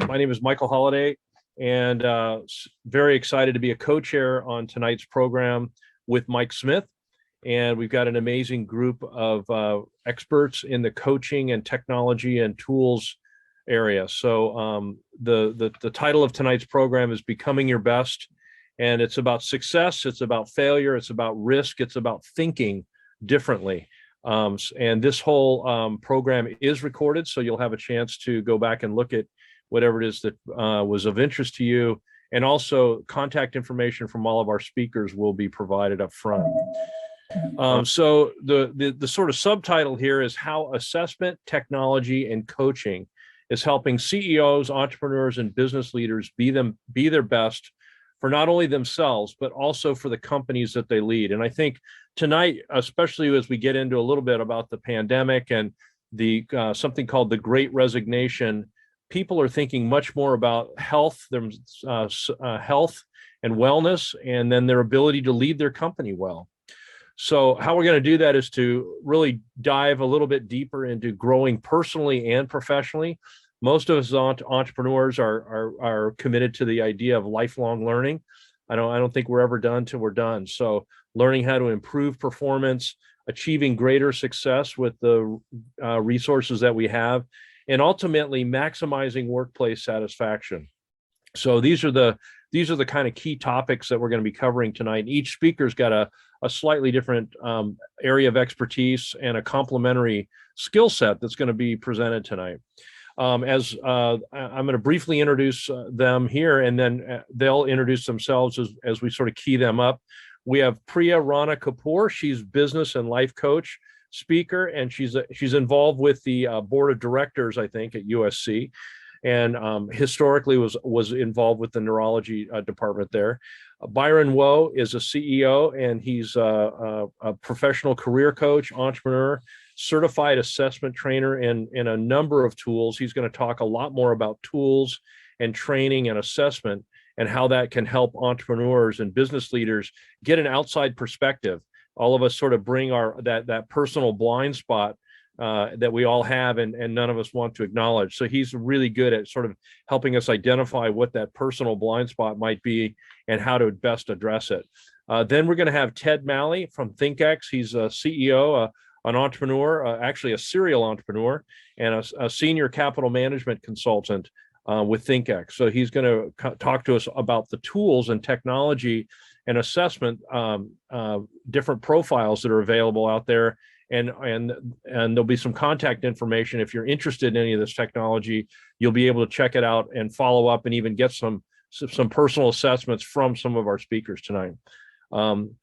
My name is Michael Holliday, and very excited to be a co-chair on tonight's program with Mike Smith. And we've got an amazing group of experts in the coaching and technology and tools area. So the title of tonight's program is Becoming Your Best. And it's about success, it's about failure, it's about risk, it's about thinking differently. And this whole program is recorded, so you'll have a chance to go back and look at whatever it is that was of interest to you. And also contact information from all of our speakers will be provided up front. So the sort of subtitle here is how assessment, technology, and coaching is helping CEOs, entrepreneurs, and business leaders be their best for not only themselves, but also for the companies that they lead. And I think tonight, especially as we get into a little bit about the pandemic and the something called the Great Resignation, people are thinking much more about health, health and wellness, and then their ability to lead their company well. So how we're going to do that is to really dive a little bit deeper into growing personally and professionally. Most of us entrepreneurs are committed to the idea of lifelong learning. I don't think we're ever done till we're done. So learning how to improve performance, achieving greater success with the resources that we have, and ultimately maximizing workplace satisfaction. So these are the kind of key topics that we're going to be covering tonight. Each speaker's got a slightly different area of expertise and a complementary skill set that's going to be presented tonight. I'm going to briefly introduce them here, and then they'll introduce themselves as we sort of key them up. We have Priya Rana Kapoor. She's business and life coach, speaker, and she's involved with the board of directors, I think, at USC, and historically was involved with the neurology department there. Byron Lowe is a CEO, and he's a professional career coach, entrepreneur, certified assessment trainer in a number of tools. He's going to talk a lot more about tools and training and assessment and how that can help entrepreneurs and business leaders get an outside perspective. All of us sort of bring that personal blind spot that we all have, and none of us want to acknowledge. So he's really good at sort of helping us identify what that personal blind spot might be and how to best address it. Then we're going to have Ted Malley from ThinkX. He's a CEO, an entrepreneur, actually a serial entrepreneur, and a senior capital management consultant with ThinkX. So he's going to talk to us about the tools and technology and assessment, different profiles that are available out there. And there'll be some contact information. If you're interested in any of this technology, you'll be able to check it out and follow up and even get some personal assessments from some of our speakers tonight. And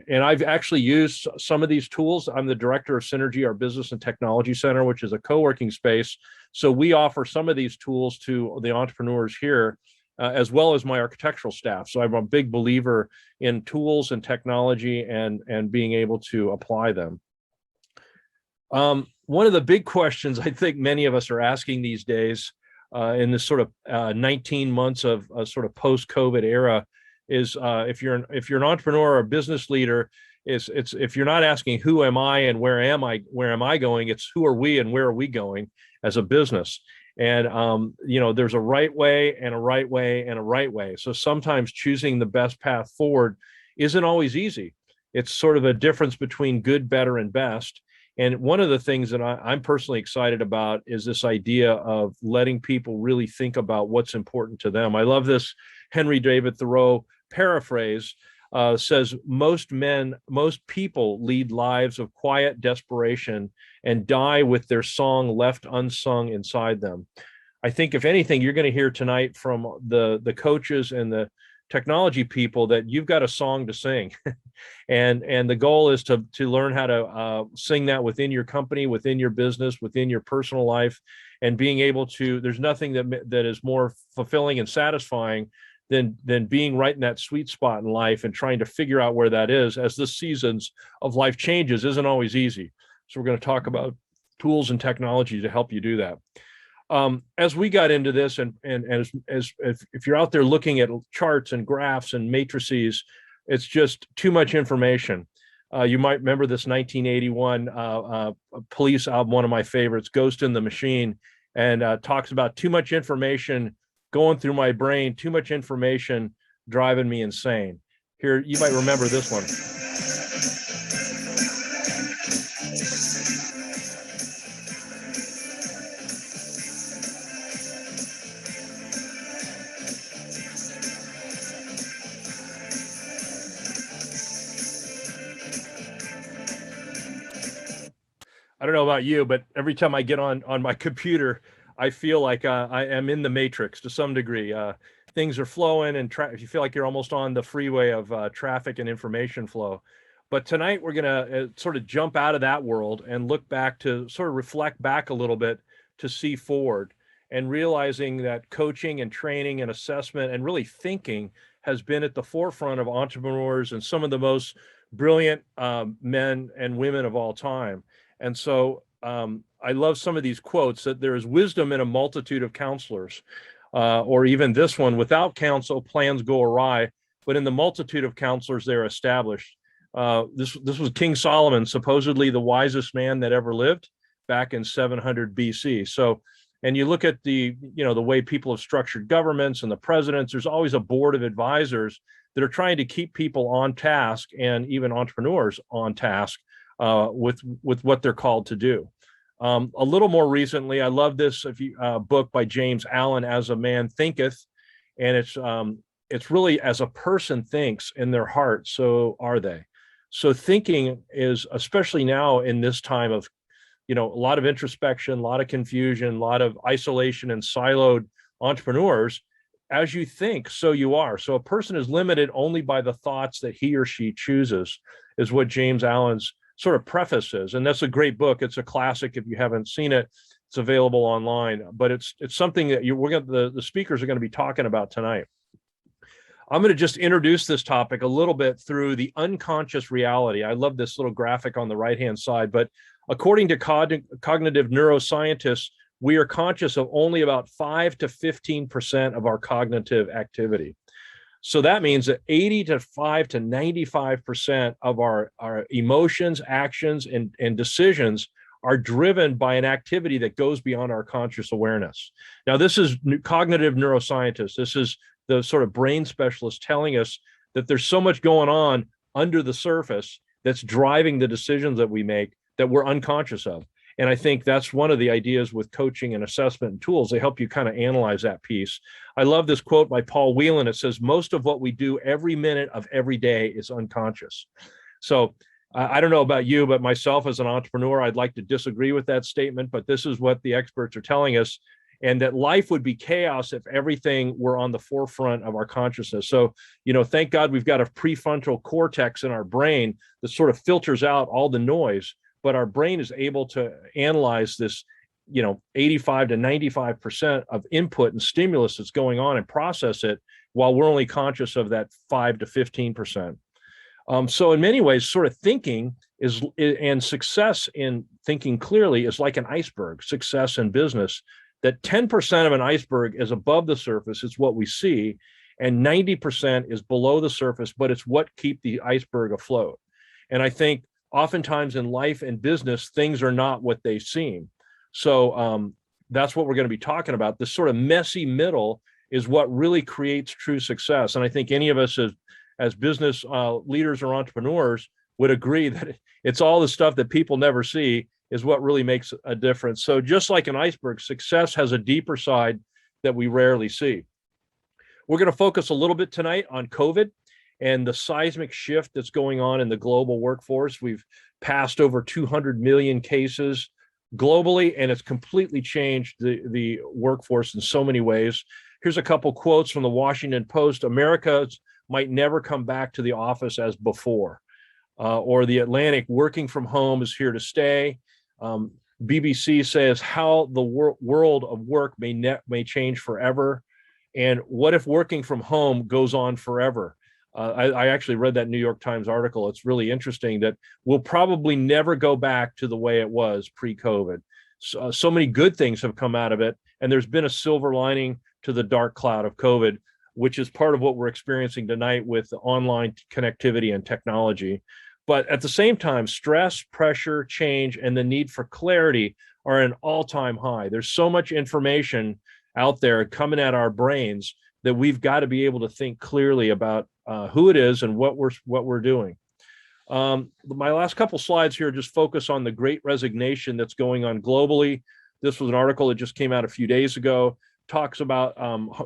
I've actually used some of these tools. I'm the director of Synergy, our business and technology center, which is a co-working space. So we offer some of these tools to the entrepreneurs here, as well as my architectural staff. So I'm a big believer in tools and technology and being able to apply them. One of the big questions I think many of us are asking these days in this sort of 19 months of sort of post-COVID era is if you're an entrepreneur or a business leader, it's if you're not asking who am I and where am I going, it's who are we and where are we going as a business. And there's a right way and a right way and a right way. So sometimes choosing the best path forward isn't always easy. It's sort of a difference between good, better, and best. And one of the things that I'm personally excited about is this idea of letting people really think about what's important to them. I love this Henry David Thoreau paraphrase. Says most people lead lives of quiet desperation and die with their song left unsung inside them. I think if anything, you're going to hear tonight from the coaches and the technology people that you've got a song to sing. and the goal is to learn how to sing that within your company, within your business, within your personal life, and being able to, there's nothing that is more fulfilling and satisfying than being right in that sweet spot in life and trying to figure out where that is as the seasons of life changes isn't always easy. So we're going to talk about tools and technology to help you do that. As we got into this, and as if you're out there looking at charts and graphs and matrices, it's just too much information. You might remember this 1981 Police album, one of my favorites, Ghost in the Machine. and talks about too much information going through my brain, too much information driving me insane. Here, you might remember this one. I don't know about you, but every time I get on my computer, I feel like I am in the matrix to some degree. Things are flowing, and you feel like you're almost on the freeway of traffic and information flow. But tonight we're going to sort of jump out of that world and look back to sort of reflect back a little bit to see forward, and realizing that coaching and training and assessment and really thinking has been at the forefront of entrepreneurs and some of the most brilliant men and women of all time. And so I love some of these quotes, that there is wisdom in a multitude of counselors, or even this one: without counsel, plans go awry, but in the multitude of counselors, they're established. This was King Solomon, supposedly the wisest man that ever lived, back in 700 BC. So, and you look at the way people have structured governments and the presidents, there's always a board of advisors that are trying to keep people on task, and even entrepreneurs on task with what they're called to do. A little more recently, I love this book by James Allen, As a Man Thinketh, and it's really, as a person thinks in their heart, so are they. So thinking is, especially now in this time of a lot of introspection, a lot of confusion, a lot of isolation and siloed entrepreneurs. As you think, so you are. So a person is limited only by the thoughts that he or she chooses, is what James Allen's sort of preface is. And that's a great book. It's a classic. If you haven't seen it, it's available online. But it's something that the speakers are going to be talking about tonight. I'm going to just introduce this topic a little bit through the unconscious reality. I love this little graphic on the right-hand side, but according to cognitive neuroscientists, we are conscious of only about 5 to 15% of our cognitive activity. So that means that 85 to 95% of our emotions, actions, and decisions are driven by an activity that goes beyond our conscious awareness. Now, this is cognitive neuroscientists. This is the sort of brain specialists telling us that there's so much going on under the surface that's driving the decisions that we make that we're unconscious of. And I think that's one of the ideas with coaching and assessment and tools. They help you kind of analyze that piece. I love this quote by Paul Whelan. It says, most of what we do every minute of every day is unconscious. So I don't know about you, but myself as an entrepreneur, I'd like to disagree with that statement, but this is what the experts are telling us, and that life would be chaos if everything were on the forefront of our consciousness. So, thank God we've got a prefrontal cortex in our brain that sort of filters out all the noise, but our brain is able to analyze this, 85 to 95% of input and stimulus that's going on and process it, while we're only conscious of that 5 to 15%. So in many ways, sort of thinking and success in thinking clearly is like an iceberg. Success in business, that 10% of an iceberg is above the surface, it's what we see, and 90% is below the surface, but it's what keep the iceberg afloat. And I think oftentimes in life and business, things are not what they seem. So that's what we're going to be talking about. This sort of messy middle is what really creates true success. And I think any of us as business leaders or entrepreneurs would agree that it's all the stuff that people never see is what really makes a difference. So just like an iceberg, success has a deeper side that we rarely see. We're going to focus a little bit tonight on COVID and the seismic shift that's going on in the global workforce. We've passed over 200 million cases globally, and it's completely changed the workforce in so many ways. Here's a couple quotes from the Washington Post. America might never come back to the office as before. Or the Atlantic, working from home is here to stay. BBC says how the world of work may change forever. And what if working from home goes on forever? I actually read that New York Times article. It's really interesting that we'll probably never go back to the way it was pre-COVID. So many good things have come out of it, and there's been a silver lining to the dark cloud of COVID, which is part of what we're experiencing tonight with the online connectivity and technology. But at the same time, stress, pressure, change, and the need for clarity are an all-time high. There's so much information out there coming at our brains that we've got to be able to think clearly about who it is and what we're doing. My last couple slides here just focus on the Great Resignation that's going on globally. This was an article that just came out a few days ago, talks about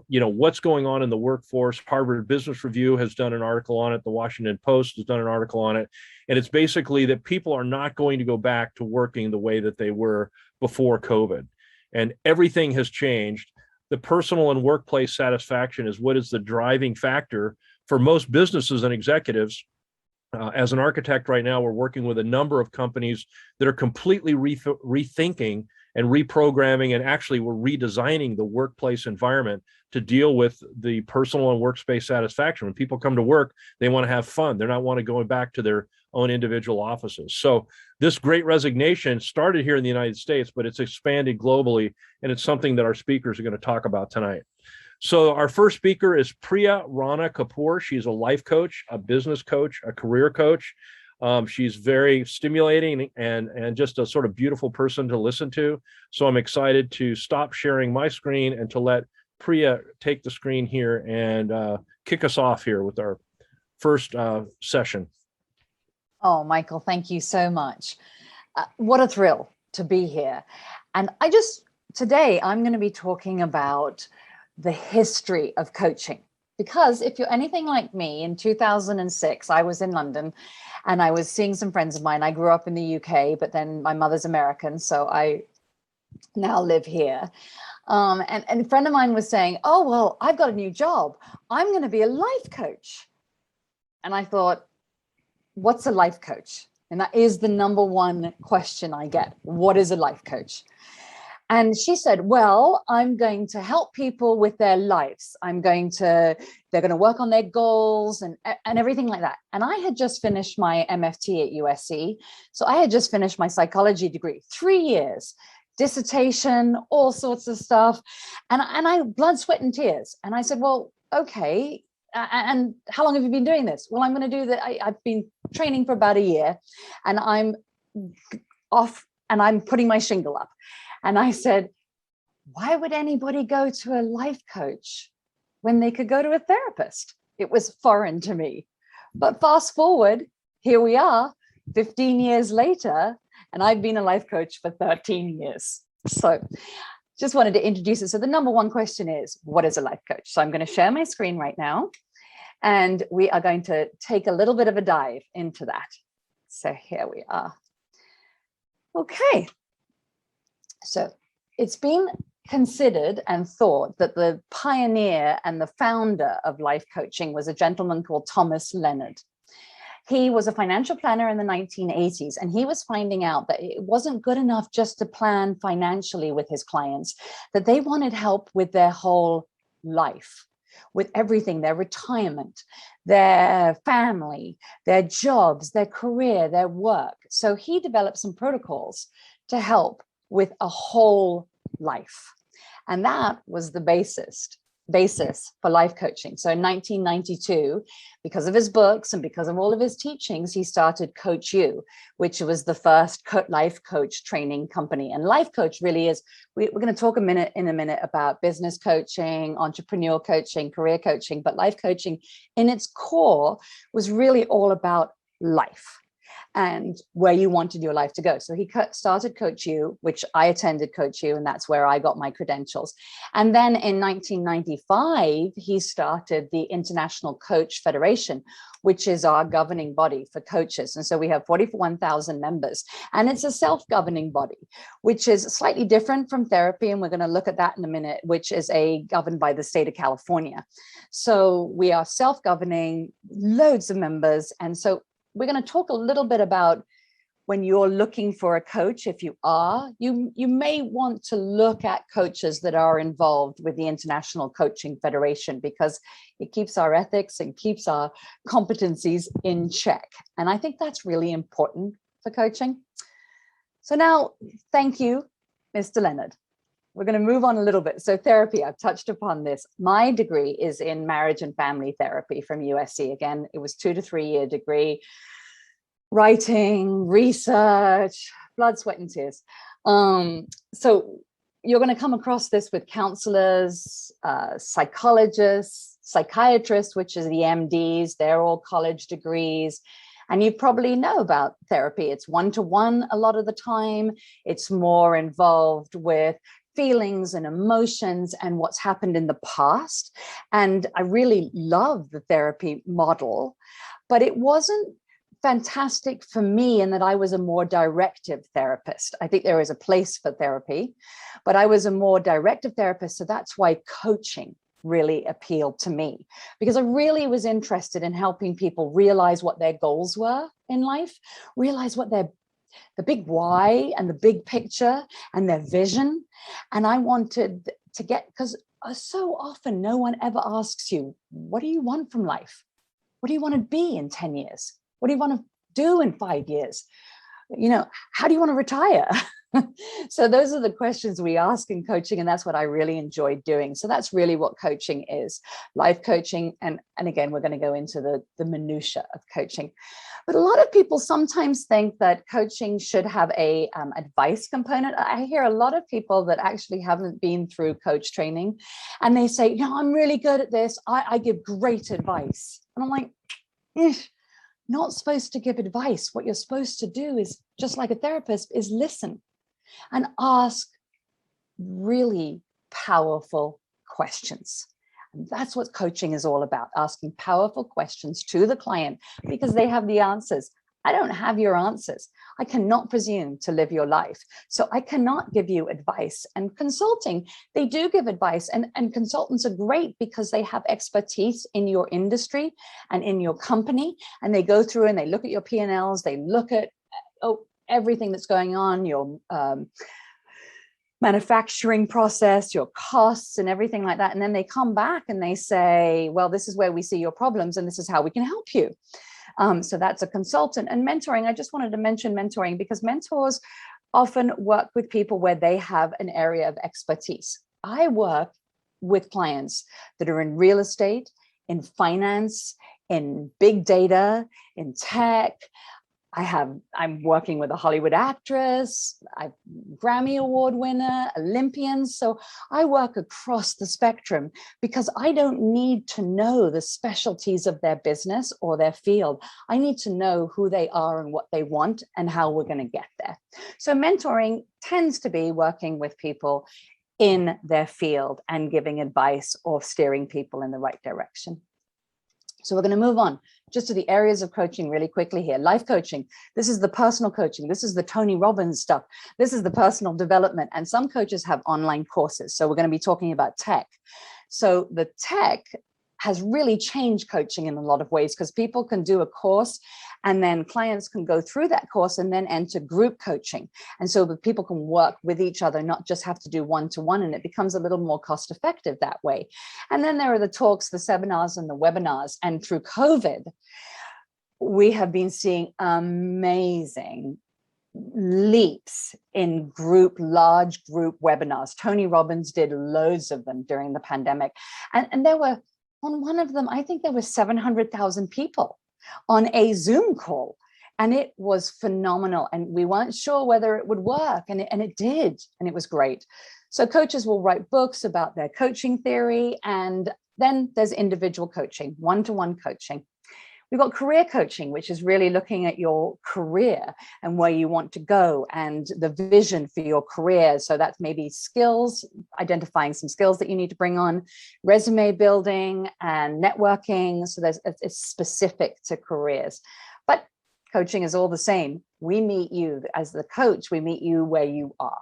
what's going on in the workforce. Harvard Business Review has done an article on it. The Washington Post has done an article on it. And it's basically that people are not going to go back to working the way that they were before COVID. And everything has changed. The personal and workplace satisfaction is what is the driving factor for most businesses and executives. As an architect right now, we're working with a number of companies that are completely rethinking and reprogramming, and actually we're redesigning the workplace environment to deal with the personal and workspace satisfaction. When people come to work, they want to have fun. They're not want to go back to their own individual offices. So this Great Resignation started here in the United States, but it's expanded globally, and it's something that our speakers are going to talk about tonight. So our first speaker is Priya Rana Kapoor. She's a life coach, a business coach, a career coach. She's very stimulating and just a sort of beautiful person to listen to. So I'm excited to stop sharing my screen and to let Priya take the screen here and kick us off here with our first session. Oh, Michael, thank you so much. What a thrill to be here. And today I'm going to be talking about the history of coaching. Because if you're anything like me, in 2006, I was in London and I was seeing some friends of mine. I grew up in the UK, but then my mother's American, so I now live here. And a friend of mine was saying, oh, well, I've got a new job. I'm going to be a life coach. And I thought, what's a life coach? And that is the number one question I get. What is a life coach? And she said, well, I'm going to help people with their lives. They're going to work on their goals and everything like that. And I had just finished my MFT at USC. So I had just finished my psychology degree, 3 years, dissertation, all sorts of stuff. And I blood, sweat and tears. And I said, well, okay. And how long have you been doing this? Well, I'm going to do that. I've been training for about a year and I'm off and I'm putting my shingle up. And I said, why would anybody go to a life coach when they could go to a therapist? It was foreign to me. But fast forward, here we are 15 years later, and I've been a life coach for 13 years. So just wanted to introduce it. So the number one question is, what is a life coach? So I'm going to share my screen right now, and we are going to take a little bit of a dive into that. So here we are. Okay. So it's been considered and thought that the pioneer and the founder of life coaching was a gentleman called Thomas Leonard. He was a financial planner in the 1980s, and he was finding out that it wasn't good enough just to plan financially with his clients, that they wanted help with their whole life, with everything, their retirement, their family, their jobs, their career, their work. So he developed some protocols to help with a whole life. And that was the basis for life coaching. So in 1992, because of his books and because of all of his teachings, he started Coach U, which was the first life coach training company. And life coach really is, we're going to talk in a minute about business coaching, entrepreneur coaching, career coaching, but life coaching in its core was really all about life and where you wanted your life to go. So he started Coach U, which I attended Coach U, and that's where I got my credentials. And then in 1995, he started the International Coach Federation, which is our governing body for coaches. And so we have 41,000 members, and it's a self-governing body, which is slightly different from therapy. And we're going to look at that in a minute, which is governed by the state of California. So we are self-governing, loads of members. And so we're going to talk a little bit about when you're looking for a coach. If you are, you may want to look at coaches that are involved with the International Coaching Federation, because it keeps our ethics and keeps our competencies in check. And I think that's really important for coaching. So now, thank you, Mr. Leonard. We're going to move on a little bit. So therapy, I've touched upon this. My degree is in marriage and family therapy from USC. Again, it was 2 to 3 year degree, writing, research, blood, sweat and tears. So you're going to come across this with counselors, psychologists, psychiatrists, which is the MDs, they're all college degrees. And you probably know about therapy. It's one-to-one a lot of the time. It's more involved with feelings and emotions and what's happened in the past. And I really love the therapy model, but it wasn't fantastic for me in that I was a more directive therapist. I think there is a place for therapy, but I was a more directive therapist. So that's why coaching really appealed to me, because I really was interested in helping people realize what their goals were in life, realize what the big why and the big picture and their vision. And I wanted to get, because so often no one ever asks you, what do you want from life? What do you want to be in 10 years? What do you want to do in 5 years? You know, how do you want to retire? So those are the questions we ask in coaching, and that's what I really enjoyed doing. So that's really what coaching is, life coaching. And again, we're going to go into the minutia of coaching. But a lot of people sometimes think that coaching should have a advice component. I hear a lot of people that actually haven't been through coach training, and they say, no, I'm really good at this. I give great advice. And I'm like, not supposed to give advice. What you're supposed to do is, just like a therapist, is listen and ask really powerful questions. And that's what coaching is all about, asking powerful questions to the client because they have the answers. I don't have your answers. I cannot presume to live your life. So I cannot give you advice. And consulting, they do give advice. And consultants are great because they have expertise in your industry and in your company. And they go through and they look at your P&Ls. They look at everything that's going on, your manufacturing process, your costs and everything like that. And then they come back and they say, well, this is where we see your problems and this is how we can help you. So that's a consultant. And mentoring, I just wanted to mention mentoring because mentors often work with people where they have an area of expertise. I work with clients that are in real estate, in finance, in big data, in tech. I'm working with a Hollywood actress, I'm Grammy Award winner, Olympians. So I work across the spectrum because I don't need to know the specialties of their business or their field. I need to know who they are and what they want and how we're going to get there. So mentoring tends to be working with people in their field and giving advice or steering people in the right direction. So we're going to move on just to the areas of coaching really quickly here. Life coaching. This is the personal coaching. This is the Tony Robbins stuff. This is the personal development. And some coaches have online courses. So we're going to be talking about tech. So the tech has really changed coaching in a lot of ways because people can do a course and then clients can go through that course and then enter group coaching. And so that people can work with each other, not just have to do one-to-one, and it becomes a little more cost effective that way. And then there are the talks, the seminars and the webinars. And through COVID, we have been seeing amazing leaps in large group webinars. Tony Robbins did loads of them during the pandemic. And there were, on one of them, I think there were 700,000 people on a Zoom call. And it was phenomenal. And we weren't sure whether it would work. And it did. And it was great. So coaches will write books about their coaching theory. And then there's individual coaching, one-to-one coaching. We've got career coaching, which is really looking at your career and where you want to go and the vision for your career. So that's maybe skills, identifying some skills that you need to bring on, resume building and networking. So it's specific to careers. But coaching is all the same. We meet you as the coach. We meet you where you are.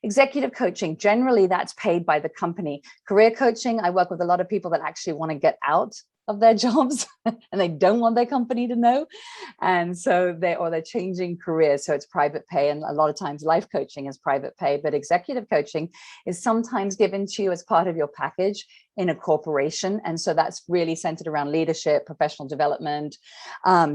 Executive coaching, generally that's paid by the company. Career coaching, I work with a lot of people that actually want to get out of their jobs and they don't want their company to know. And so they're changing careers. So it's private pay. And a lot of times life coaching is private pay, but executive coaching is sometimes given to you as part of your package in a corporation. And so that's really centered around leadership, professional development,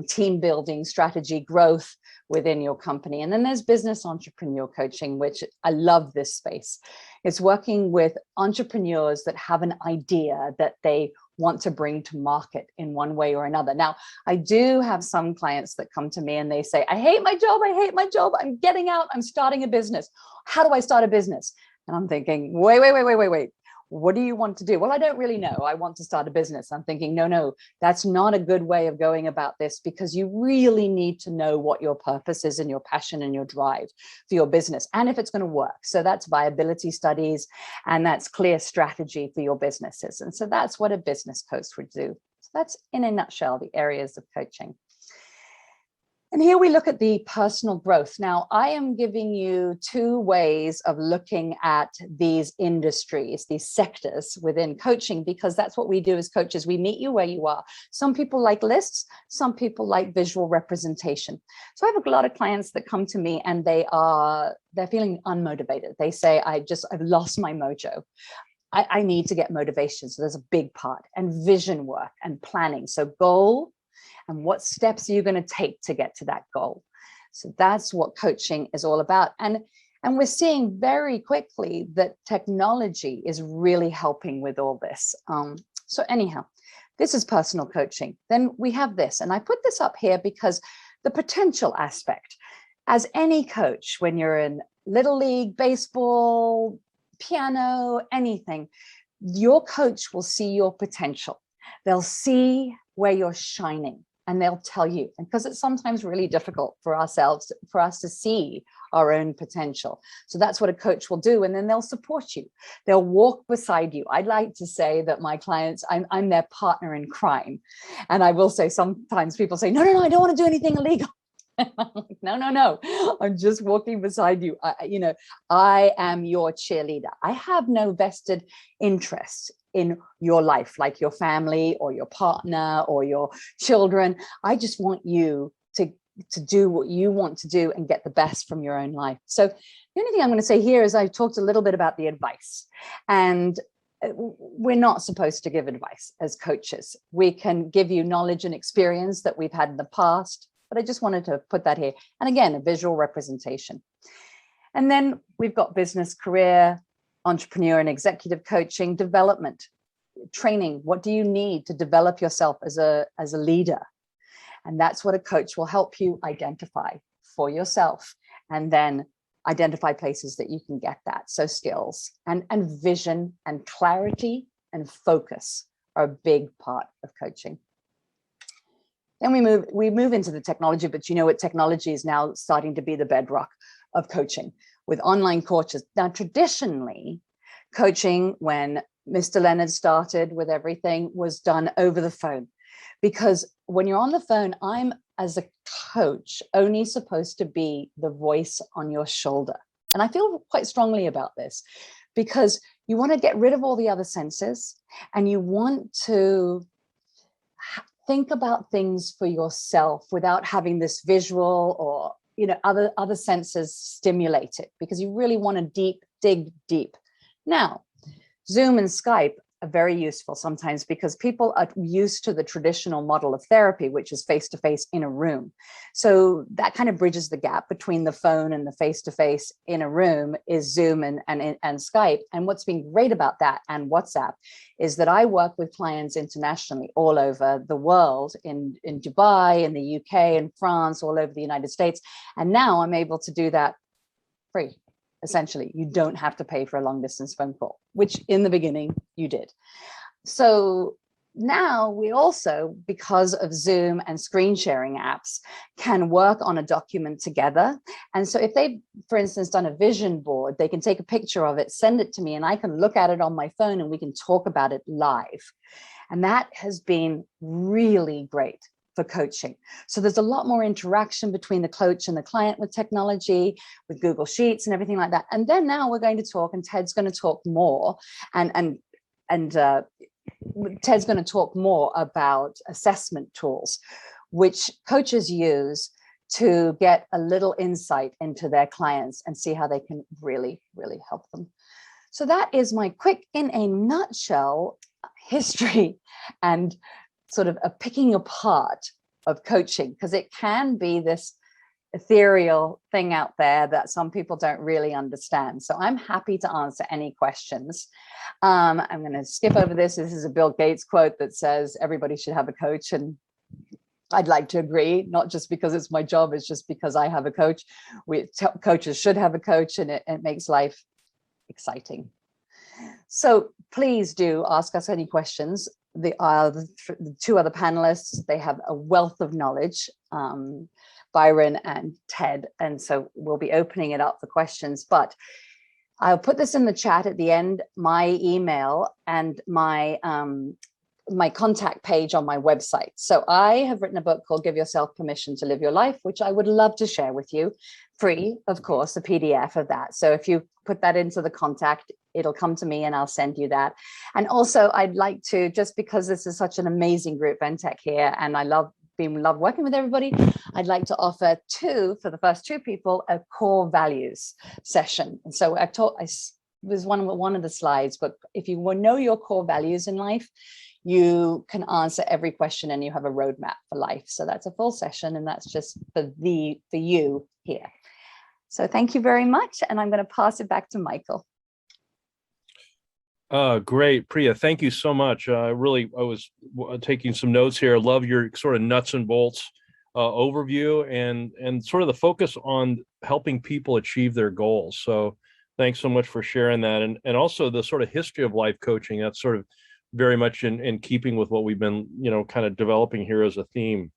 team building, strategy, growth within your company. And then there's business entrepreneur coaching, which I love this space. It's working with entrepreneurs that have an idea that they want to bring to market in one way or another. Now, I do have some clients that come to me and they say, I hate my job. I hate my job. I'm getting out. I'm starting a business. How do I start a business? And I'm thinking, wait. What do you want to do? Well, I don't really know. I want to start a business. I'm thinking, no, that's not a good way of going about this, because you really need to know what your purpose is and your passion and your drive for your business, and if it's going to work. So that's viability studies, and that's clear strategy for your businesses. And so that's what a business coach would do. So that's, in a nutshell, the areas of coaching. And here we look at the personal growth. Now, I am giving you two ways of looking at these industries, these sectors within coaching, because that's what we do as coaches. We meet you where you are. Some people like lists, some people like visual representation. So I have a lot of clients that come to me and they're feeling unmotivated. They say, I've lost my mojo. I need to get motivation. So there's a big part, and vision work and planning. So goal, and what steps are you going to take to get to that goal? So that's what coaching is all about. And we're seeing very quickly that technology is really helping with all this. So anyhow, this is personal coaching. Then we have this, and I put this up here because the potential aspect. As any coach, when you're in Little League, baseball, piano, anything, your coach will see your potential. They'll see where you're shining, and they'll tell you. And because it's sometimes really difficult for us to see our own potential. So that's what a coach will do. And then they'll support you. They'll walk beside you. I'd like to say that my clients, I'm their partner in crime. And I will say, sometimes people say, no, I don't want to do anything illegal. I'm like, no, I'm just walking beside you. I am your cheerleader. I have no vested interest in your life, like your family or your partner or your children. I just want you to do what you want to do and get the best from your own life. So the only thing I'm going to say here is I talked a little bit about the advice, and we're not supposed to give advice as coaches. We can give you knowledge and experience that we've had in the past, but I just wanted to put that here. And again, a visual representation. And then we've got business, career, entrepreneur and executive coaching, development, training. What do you need to develop yourself as a leader? And that's what a coach will help you identify for yourself, and then identify places that you can get that. So skills and vision and clarity and focus are a big part of coaching. Then we move into the technology, but you know what, technology is now starting to be the bedrock of coaching with online coaches. Now, traditionally, coaching, when Mr. Leonard started with everything, was done over the phone, because when you're on the phone, I'm, as a coach, only supposed to be the voice on your shoulder. And I feel quite strongly about this, because you want to get rid of all the other senses, and you want to think about things for yourself without having this visual or other senses stimulate it, because you really want to dig deep. Now, Zoom and Skype are very useful sometimes, because people are used to the traditional model of therapy, which is face-to-face in a room. So that kind of bridges the gap between the phone and the face-to-face in a room is Zoom and Skype. And what's been great about that, and WhatsApp, is that I work with clients internationally, all over the world, in Dubai, in the UK, in France, all over the United States. And now I'm able to do that free. Essentially, you don't have to pay for a long distance phone call, which in the beginning you did. So now we also, because of Zoom and screen sharing apps, can work on a document together. And so if they've, for instance, done a vision board, they can take a picture of it, send it to me, and I can look at it on my phone and we can talk about it live. And that has been really great for coaching. So there's a lot more interaction between the coach and the client with technology, with Google Sheets and everything like that. And then now we're going to talk, and Ted's going to talk more, and Ted's going to talk more about assessment tools, which coaches use to get a little insight into their clients and see how they can really, really help them. So that is my quick, in a nutshell, history and sort of a picking apart of coaching, because it can be this ethereal thing out there that some people don't really understand. So I'm happy to answer any questions. I'm going to skip over this. This is a Bill Gates quote that says everybody should have a coach, and I'd like to agree, not just because it's my job, it's just because I have a coach. Coaches should have a coach, and it makes life exciting. So please do ask us any questions. The two other panelists, they have a wealth of knowledge, Byron and Ted, and so we'll be opening it up for questions. But I'll put this in the chat at the end, my email and my contact page on my website. So I have written a book called Give Yourself Permission to Live Your Life, which I would love to share with you, free, of course, a PDF of that. So if you put that into the contact, it'll come to me and I'll send you that. And also I'd like to, just because this is such an amazing group, Ventech here, and I love working with everybody, I'd like to offer for the first two people, a core values session. And so it was one of the slides, but if you know your core values in life, you can answer every question and you have a roadmap for life. So that's a full session, and that's just for you here. So thank you very much. And I'm going to pass it back to Michael. Great, Priya. Thank you so much. I was taking some notes here. I love your sort of nuts and bolts overview and sort of the focus on helping people achieve their goals. So thanks so much for sharing that. And also the sort of history of life coaching, that's sort of very much in keeping with what we've been, kind of developing here as a theme.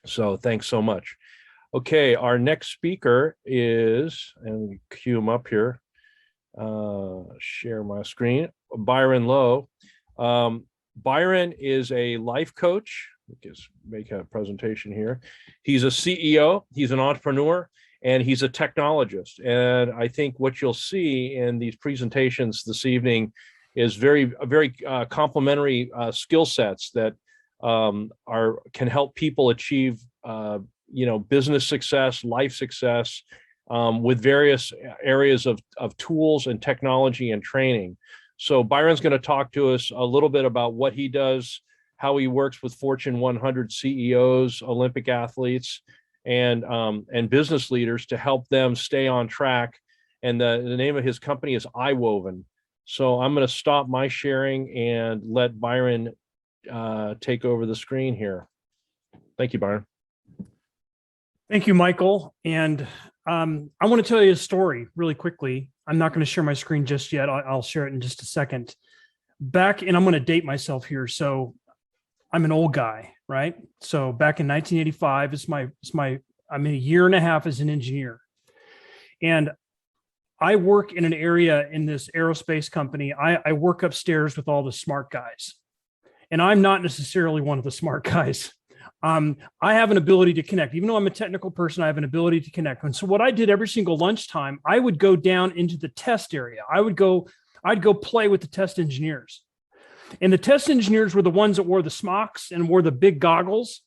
So thanks so much. Okay, our next speaker is, and we cue him up here, share my screen, Byron Lowe. Byron is a life coach. Just make a presentation here. He's a CEO, he's an entrepreneur, and he's a technologist. And I think what you'll see in these presentations this evening is very complementary skill sets that can help people achieve business success, life success, with various areas of tools and technology and training. So Byron's going to talk to us a little bit about what he does, how he works with Fortune 100 CEOs, Olympic athletes, and business leaders to help them stay on track. And the name of his company is iWoven. So I'm going to stop my sharing and let Byron take over the screen here. Thank you, Byron. Thank you, Michael. And I want to tell you a story really quickly. I'm not going to share my screen just yet. I'll share it in just a second. And I'm going to date myself here. So I'm an old guy, right? So back in 1985, I'm in a year and a half as an engineer. And I work in an area in this aerospace company. I work upstairs with all the smart guys. And I'm not necessarily one of the smart guys. I have an ability to connect. Even though I'm a technical person, I have an ability to connect. And so what I did every single lunchtime, I would go down into the test area. I'd go play with the test engineers. And the test engineers were the ones that wore the smocks and wore the big goggles.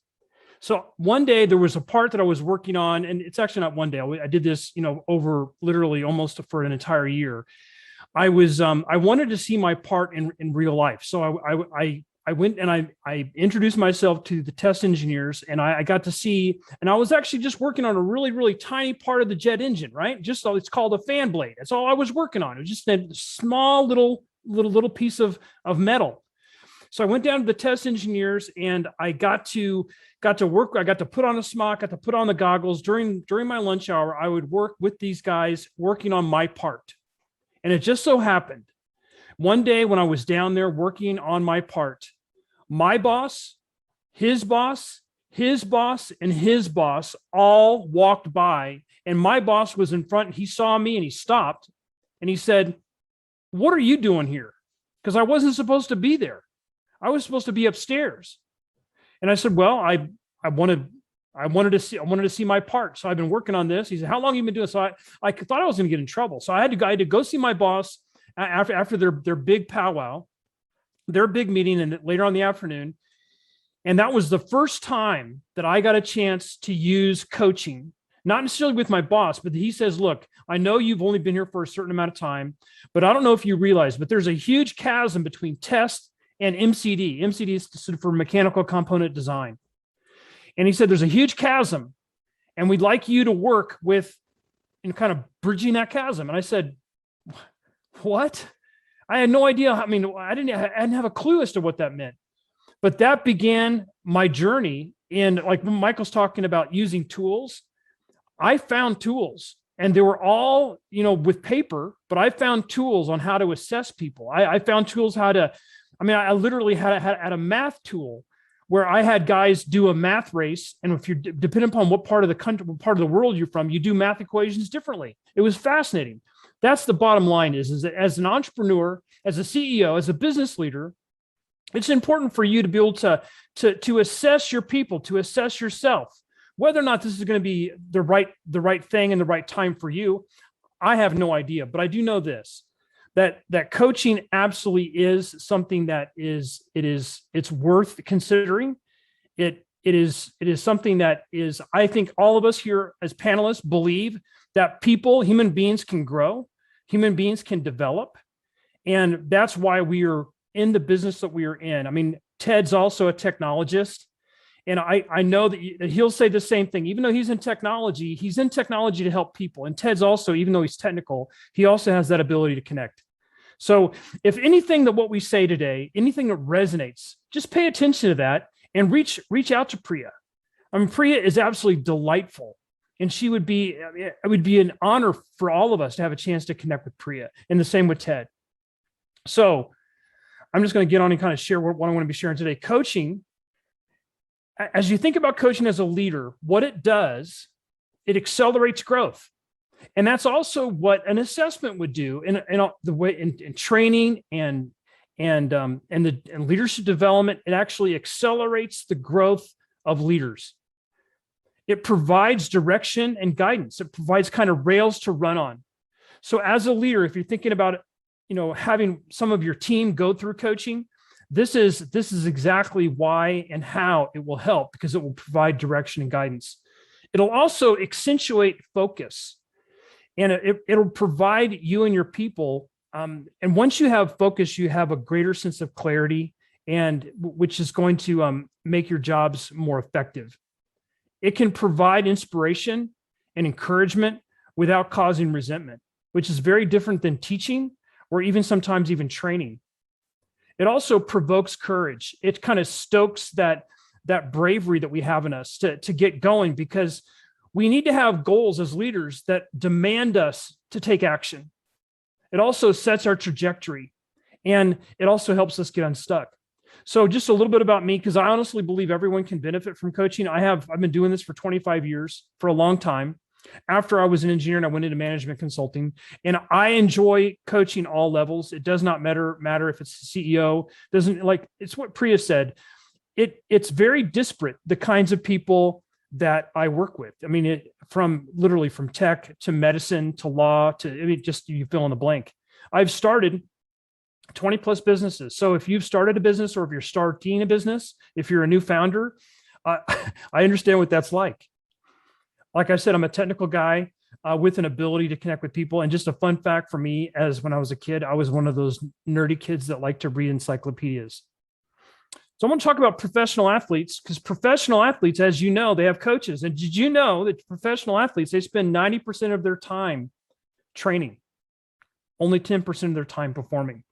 So one day there was a part that I was working on, and it's actually not one day. I did this, over literally almost for an entire year. I wanted to see my part in real life. So I went and I introduced myself to the test engineers, and I got to see, and I was actually just working on a really, really tiny part of the jet engine, right? It's called a fan blade. That's all I was working on. It was just a small little piece of metal. So I went down to the test engineers, and I got to work. I got to put on a smock, got to put on the goggles. During my lunch hour, I would work with these guys working on my part. And it just so happened, one day when I was down there working on my part, my boss, his boss, his boss, and his boss all walked by, and my boss was in front. He saw me and he stopped and he said, "What are you doing here?" Because I wasn't supposed to be there. I was supposed to be upstairs. And I said, "Well, I wanted to see my part. So I've been working on this." He said, "How long have you been doing?" So I thought I was going to get in trouble. So I had to go see my boss after their big powwow, their big meeting, and later on in the afternoon. And that was the first time that I got a chance to use coaching, not necessarily with my boss, but he says, "Look, I know you've only been here for a certain amount of time, but I don't know if you realize, but there's a huge chasm between test and MCD. MCD is for mechanical component design." And he said, "There's a huge chasm. and we'd like you to work with in kind of bridging that chasm. And I said, what? I had no idea. I mean, I didn't have a clue as to what that meant. But that began my journey in, like when Michael's talking about using tools, I found tools, and they were all, with paper, but I found tools on how to assess people. I found tools I literally had a math tool where I had guys do a math race. And if you're depending upon what part of the country, what part of the world you're from, you do math equations differently. It was fascinating. That's the bottom line is that as an entrepreneur, as a CEO, as a business leader, it's important for you to be able to assess your people, to assess yourself, whether or not this is going to be the right thing and the right time for you. I have no idea, but I do know this, that coaching absolutely is something that it's worth considering. It is something that is, I think all of us here as panelists believe that human beings can grow, human beings can develop. And that's why we are in the business that we are in. I mean, Ted's also a technologist. And I know that he'll say the same thing. Even though he's in technology to help people. And Ted's also, even though he's technical, he also has that ability to connect. So if anything that what we say today, anything that resonates, just pay attention to that and reach out to Priya. I mean, Priya is absolutely delightful. And it would be an honor for all of us to have a chance to connect with Priya, and the same with Ted. So I'm just going to get on and kind of share what I want to be sharing today. Coaching, as you think about coaching as a leader, what it does, it accelerates growth. And that's also what an assessment would do in the way in training and leadership development. It actually accelerates the growth of leaders. It provides direction and guidance. It provides kind of rails to run on. So as a leader, if you're thinking about it, having some of your team go through coaching, this is exactly why and how it will help, because it will provide direction and guidance. It'll also accentuate focus, and it'll provide you and your people. And once you have focus, you have a greater sense of clarity, and which is going to make your jobs more effective. It can provide inspiration and encouragement without causing resentment, which is very different than teaching or even sometimes even training. It also provokes courage. It kind of stokes that bravery that we have in us to get going, because we need to have goals as leaders that demand us to take action. It also sets our trajectory, and it also helps us get unstuck. So just a little bit about me, because I honestly believe everyone can benefit from coaching. I've been doing this for 25 years, for a long time. After I was an engineer and I went into management consulting, and I enjoy coaching all levels. It does not matter if it's the CEO, it's what Priya said. It's very disparate, the kinds of people that I work with. I mean, from tech to medicine to law to, just you fill in the blank. I've started 20 plus businesses. So if you've started a business, or if you're starting a business, if you're a new founder, I understand what that's like. Like I said, I'm a technical guy with an ability to connect with people. And just a fun fact for me, as when I was a kid, I was one of those nerdy kids that liked to read encyclopedias. So I want to talk about professional athletes, because professional athletes, as you know, they have coaches. And did you know that professional athletes, they spend 90% of their time training, only 10% of their time performing?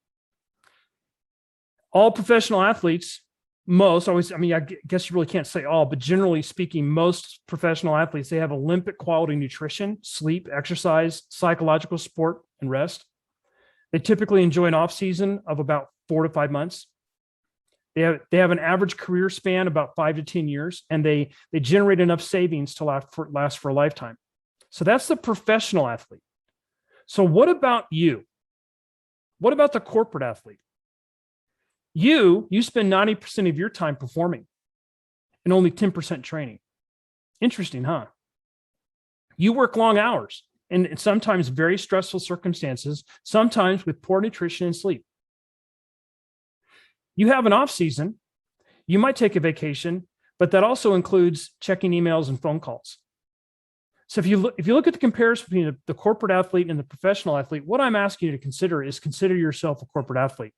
All professional athletes, I guess you really can't say all, but generally speaking, most professional athletes, they have Olympic quality nutrition, sleep, exercise, psychological support, and rest. They typically enjoy an off season of about 4 to 5 months. They have an average career span about 5 to 10 years, and they generate enough savings to last for a lifetime. So that's the professional athlete. So what about you? What about the corporate athlete? You spend 90% of your time performing and only 10% training. Interesting, huh? You work long hours and sometimes very stressful circumstances, sometimes with poor nutrition and sleep. You have an off season. You might take a vacation, but that also includes checking emails and phone calls. So if you look at the comparison between the corporate athlete and the professional athlete, what I'm asking you to consider yourself a corporate athlete.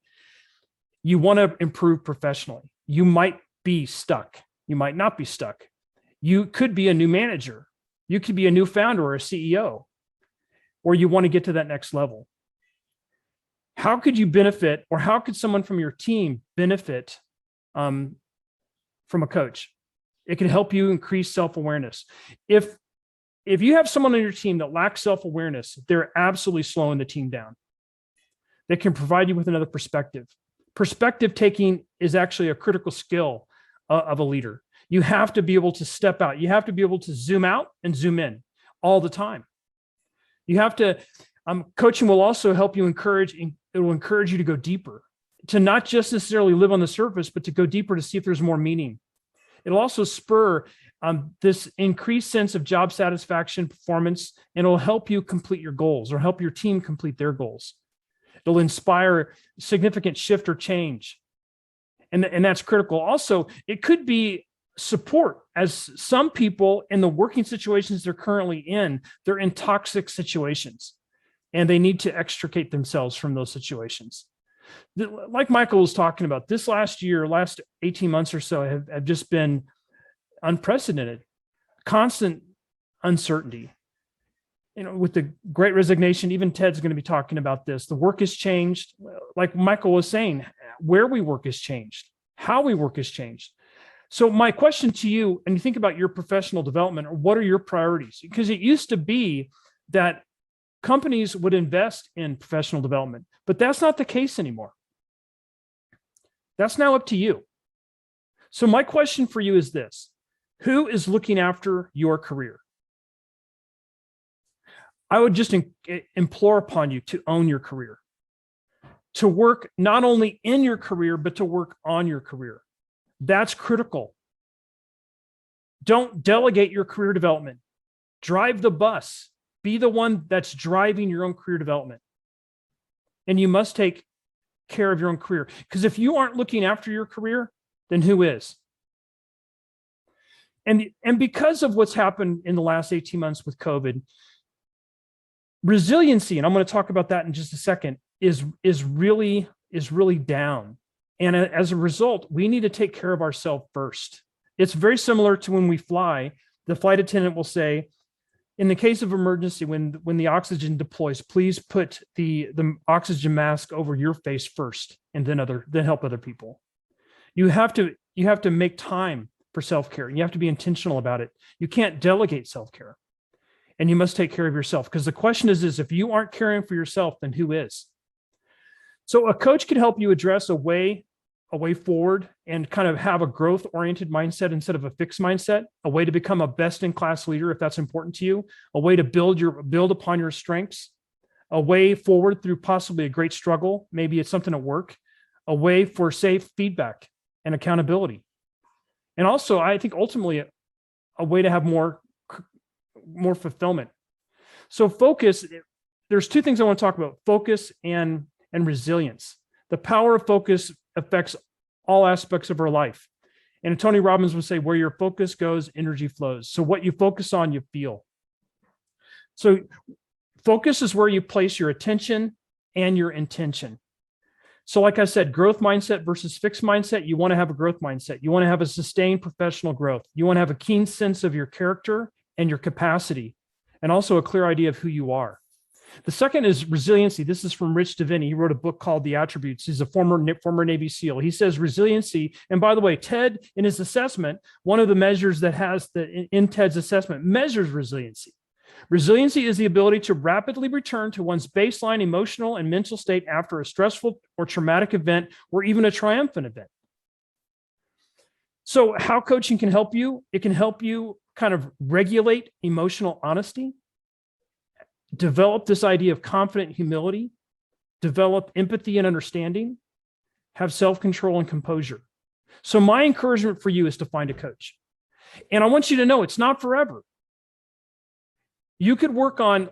You want to improve professionally. You might be stuck. You might not be stuck. You could be a new manager. You could be a new founder or a CEO, or you want to get to that next level. How could you benefit, or how could someone from your team benefit from a coach? It can help you increase self-awareness. If you have someone on your team that lacks self-awareness, they're absolutely slowing the team down. They can provide you with another perspective. Perspective taking is actually a critical skill of a leader. You have to be able to step out. You have to be able to zoom out and zoom in all the time. You have to, coaching will also help you it will encourage you to go deeper, to not just necessarily live on the surface, but to go deeper to see if there's more meaning. It'll also spur this increased sense of job satisfaction, performance, and it'll help you complete your goals or help your team complete their goals. It'll inspire significant shift or change. And that's critical. Also, it could be support, as some people in the working situations they're currently in, they're in toxic situations and they need to extricate themselves from those situations. Like Michael was talking about, this last 18 months or so have just been unprecedented, constant uncertainty. With the Great Resignation, even Ted's going to be talking about this. The work has changed. Like Michael was saying, where we work has changed, how we work has changed. So my question to you, and you think about your professional development, or what are your priorities? Because it used to be that companies would invest in professional development, but that's not the case anymore. That's now up to you. So my question for you is this: who is looking after your career? I would just implore upon you to own your career, to work not only in your career, but to work on your career. That's critical. Don't delegate your career development. Drive the bus. Be the one that's driving your own career development. And you must take care of your own career. Because if you aren't looking after your career, then who is? And because of what's happened in the last 18 months with COVID, resiliency, and I'm going to talk about that in just a second, is really down. And as a result, we need to take care of ourselves first. It's very similar to when we fly. The flight attendant will say, in the case of emergency, when the oxygen deploys, please put the oxygen mask over your face first, and then help other people. You have to make time for self-care. You have to be intentional about it. You can't delegate self-care. And you must take care of yourself, because the question is if you aren't caring for yourself, then who is? So a coach can help you address a way forward and kind of have a growth-oriented mindset instead of a fixed mindset, a way to become a best-in-class leader if that's important to you, a way to build upon your strengths, a way forward through possibly a great struggle, maybe it's something at work, a way for safe feedback and accountability. And also, I think ultimately a way to have more fulfillment. So focus, there's two things I want to talk about: focus and resilience. The power of focus affects all aspects of our life. And Tony Robbins would say, where your focus goes, energy flows. So what you focus on, you feel. So focus is where you place your attention and your intention. So like I said, growth mindset versus fixed mindset, you want to have a growth mindset. You want to have a sustained professional growth. You want to have a keen sense of your character and your capacity, and also a clear idea of who you are. The second is resiliency. This is from Rich Deviney. He wrote a book called The Attributes. He's a former Navy SEAL. He says resiliency, and by the way, Ted, in his assessment, one of the measures that has in Ted's assessment measures resiliency. Resiliency is the ability to rapidly return to one's baseline emotional and mental state after a stressful or traumatic event, or even a triumphant event. So how coaching can help you? It can help you kind of regulate emotional honesty, develop this idea of confident humility, develop empathy and understanding, have self-control and composure. So my encouragement for you is to find a coach. And I want you to know it's not forever. You could work on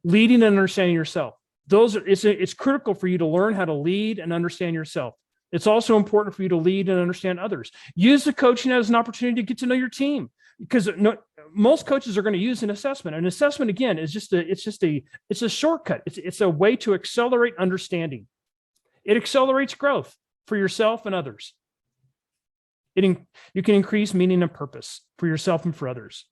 leading and understanding yourself. It's critical for you to learn how to lead and understand yourself. It's also important for you to lead and understand others. Use the coaching as an opportunity to get to know your team, because most coaches are going to use an assessment. An assessment, again, is it's a shortcut. It's a way to accelerate understanding. It accelerates growth for yourself and others. You can increase meaning and purpose for yourself and for others.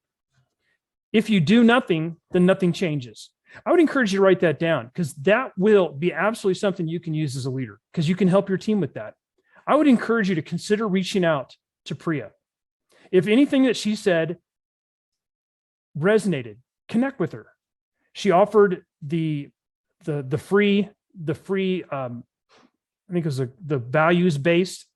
If you do nothing, then nothing changes. I would encourage you to write that down, because that will be absolutely something you can use as a leader, because you can help your team with that. I would encourage you to consider reaching out to Priya. If anything that she said resonated, connect with her. She offered the free I think it was the values-based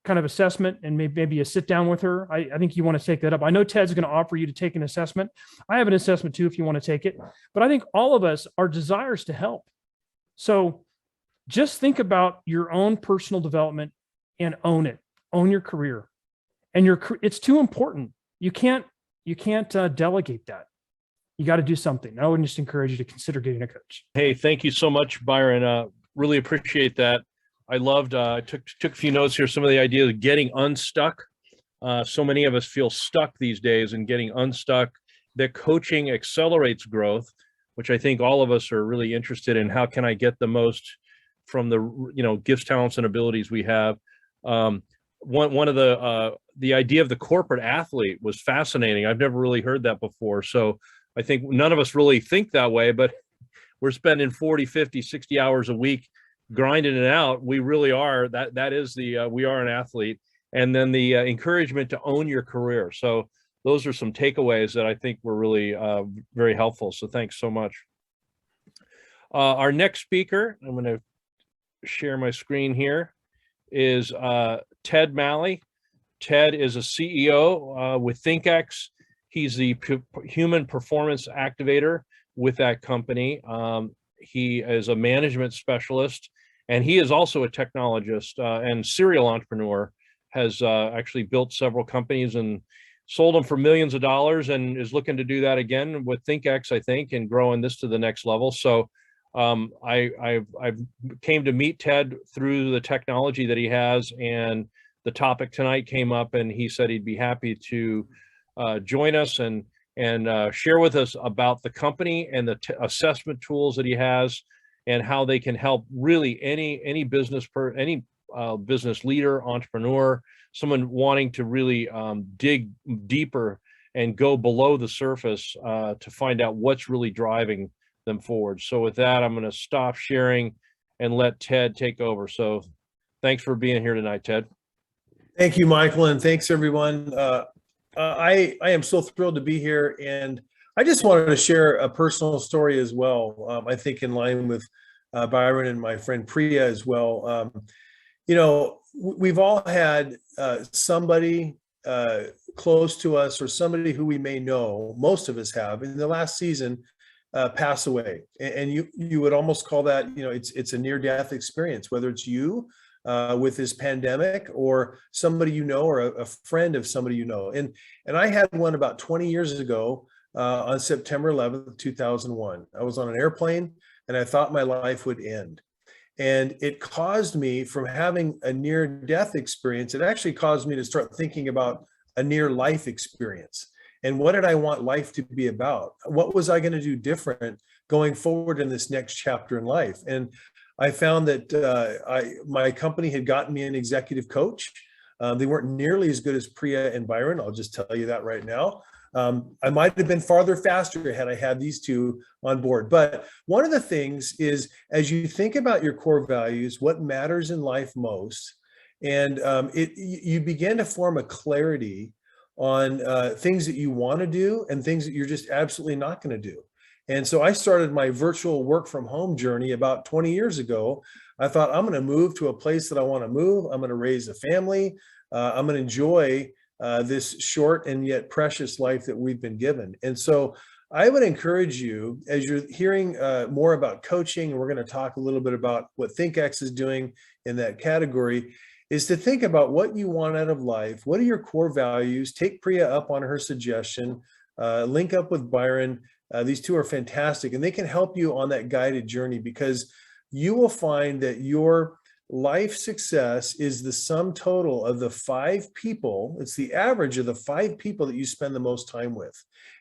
kind of assessment, and maybe a sit down with her. I think you want to take that up. I know Ted's going to offer you to take an assessment. I have an assessment too, if you want to take it, but I think all of us are desires to help. So just think about your own personal development and own it. Own your career, and it's too important. You can't delegate that. You got to do something. I would just encourage you to consider getting a coach. Hey, thank you so much, Byron. Really appreciate that. I loved, I took a few notes here, some of the ideas of getting unstuck. So many of us feel stuck these days, and getting unstuck, that coaching accelerates growth, which I think all of us are really interested in. How can I get the most from the, gifts, talents, and abilities we have? One of the idea of the corporate athlete was fascinating. I've never really heard that before. So I think none of us really think that way, but we're spending 40, 50, 60 hours a week grinding it out. We really are. That is we are an athlete. And then the encouragement to own your career. So those are some takeaways that I think were really very helpful. So thanks so much. Our next speaker, I'm going to share my screen here, is Ted Malley. Ted is a CEO with ThinkX. He's the human performance activator with that company. He is a management specialist, and he is also a technologist and serial entrepreneur. Has actually built several companies and sold them for millions of dollars, and is looking to do that again with ThinkX, I think, and growing this to the next level. So I came to meet Ted through the technology that he has, and the topic tonight came up, and he said he'd be happy to join us and share with us about the company and the assessment tools that he has, and how they can help really any business business leader, entrepreneur, someone wanting to really dig deeper and go below the surface to find out what's really driving them forward. So with that, I'm going to stop sharing and let Ted take over. So thanks for being here tonight, Ted. Thank you, Michael, and thanks everyone. I am so thrilled to be here, and I just wanted to share a personal story as well. I think in line with Byron and my friend Priya as well. We've all had somebody close to us, or somebody who we may know, most of us have, in the last season pass away. And you would almost call that, it's a near-death experience, whether it's you with this pandemic, or somebody you know, or a friend of somebody you know. And I had one about 20 years ago on September 11th, 2001. I was on an airplane, and I thought my life would end. And it caused me, from having a near-death experience, it actually caused me to start thinking about a near-life experience. And what did I want life to be about? What was I going to do different going forward in this next chapter in life? And I found that my company had gotten me an executive coach. They weren't nearly as good as Priya and Byron. I'll just tell you that right now. I might have been farther faster had I had these two on board. But one of the things is, as you think about your core values, what matters in life most, and you begin to form a clarity on things that you want to do and things that you're just absolutely not going to do. And so I started my virtual work from home journey about 20 years ago. I thought, I'm going to move to a place that I want to move. I'm going to raise a family. I'm going to enjoy this short and yet precious life that we've been given. And so I would encourage you, as you're hearing more about coaching, and we're going to talk a little bit about what ThinkX is doing in that category, is to think about what you want out of life. What are your core values? Take Priya up on her suggestion. Link up with Byron. These two are fantastic, and they can help you on that guided journey, because you will find that your life success is the sum total of the 5 people. It's the average of the 5 people that you spend the most time with.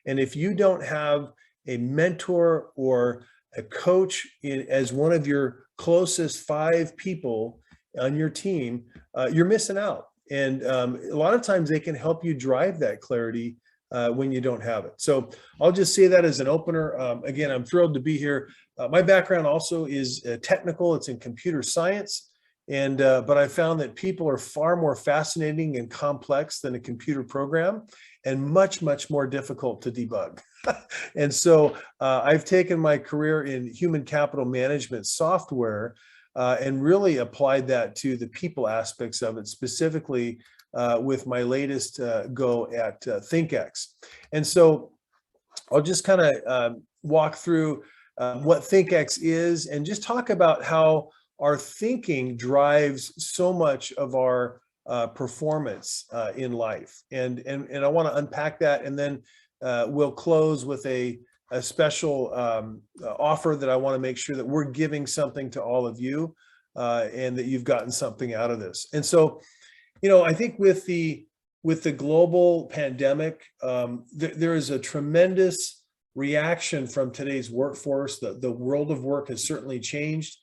And if you don't have a mentor or a coach as one of your closest 5 people on your team, you're missing out. And a lot of times they can help you drive that clarity when you don't have it. So I'll just say that as an opener. Again, I'm thrilled to be here. My background also is technical. It's in computer science. But I found that people are far more fascinating and complex than a computer program, and much, much more difficult to debug. And so I've taken my career in human capital management software and really applied that to the people aspects of it, specifically with my latest go at ThinkX. And so I'll just kind of walk through what ThinkX is and just talk about how our thinking drives so much of our performance in life. And I want to unpack that, and then we'll close with a special offer that I want to make sure that we're giving something to all of you and that you've gotten something out of this. And so, I think with the global pandemic, there is a tremendous reaction from today's workforce. The world of work has certainly changed.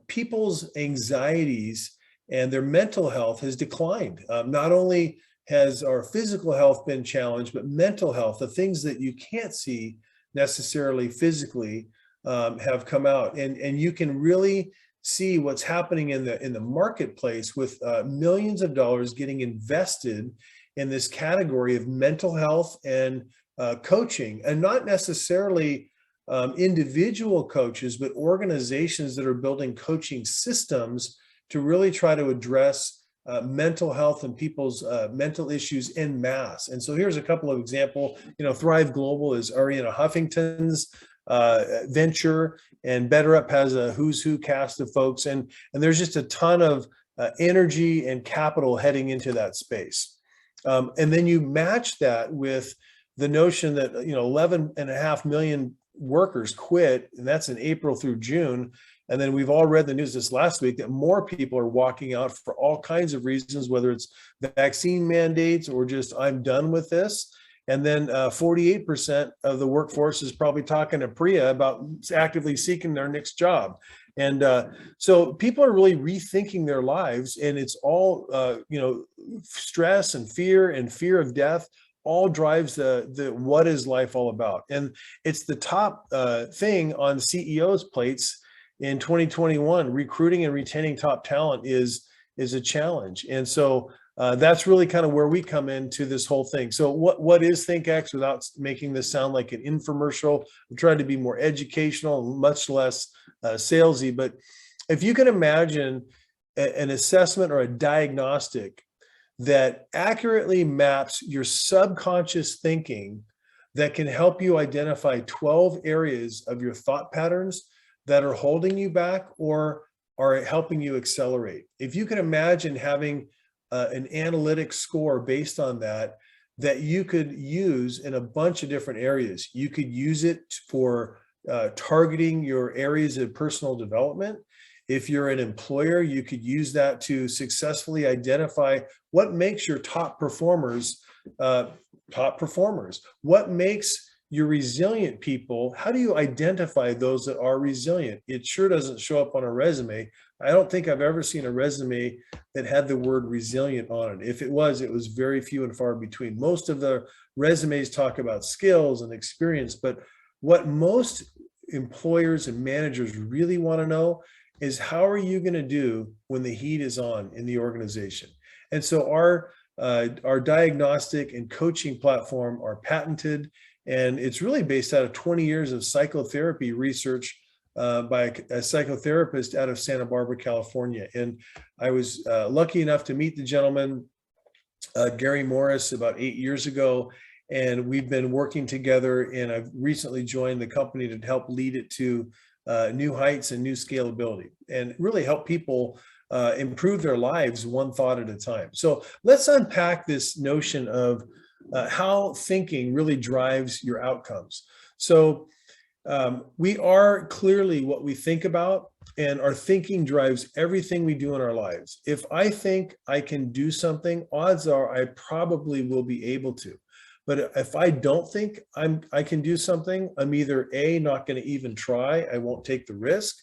People's anxieties and their mental health has declined. Not only has our physical health been challenged, but mental health, the things that you can't see necessarily physically, have come out, and you can really see what's happening in the marketplace with millions of dollars getting invested in this category of mental health and coaching, and not necessarily individual coaches, but organizations that are building coaching systems to really try to address mental health and people's mental issues en masse. And so here's a couple of examples. Thrive Global is Ariana Huffington's venture, and BetterUp has a who's who cast of folks, and there's just a ton of energy and capital heading into that space. And then you match that with the notion that 11.5 million workers quit, and that's in April through June. And then we've all read the news this last week that more people are walking out for all kinds of reasons, whether it's the vaccine mandates or just I'm done with this. And then 48% of the workforce is probably talking to Priya about actively seeking their next job. And so people are really rethinking their lives, and it's all, stress and fear of death all drives the what is life all about. And it's the top thing on CEOs' plates in 2021. Recruiting and retaining top talent is a challenge. And so that's really kind of where we come into this whole thing. So what is ThinkX, without making this sound like an infomercial? I'm trying to be more educational, much less salesy. But if you can imagine an assessment or a diagnostic that accurately maps your subconscious thinking, that can help you identify 12 areas of your thought patterns that are holding you back or are helping you accelerate. If you can imagine having an analytic score based on that you could use in a bunch of different areas. You could use it for targeting your areas of personal development. If you're an employer, you could use that to successfully identify what makes your top performers. What makes your resilient people? How do you identify those that are resilient? It sure doesn't show up on a resume. I don't think I've ever seen a resume that had the word resilient on it. If it was very few and far between. Most of the resumes talk about skills and experience, but what most employers and managers really want to know is, how are you going to do when the heat is on in the organization? And so our diagnostic and coaching platform are patented, and it's really based out of 20 years of psychotherapy research by a psychotherapist out of Santa Barbara, California. And I was lucky enough to meet the gentleman, Gary Morris, about 8 years ago. And we've been working together, and I've recently joined the company to help lead it to new heights and new scalability, and really help people improve their lives one thought at a time. So let's unpack this notion of how thinking really drives your outcomes. So we are clearly what we think about, and our thinking drives everything we do in our lives. If I think I can do something, odds are I probably will be able to. But if I don't think I can do something, I'm either A, not going to even try, I won't take the risk,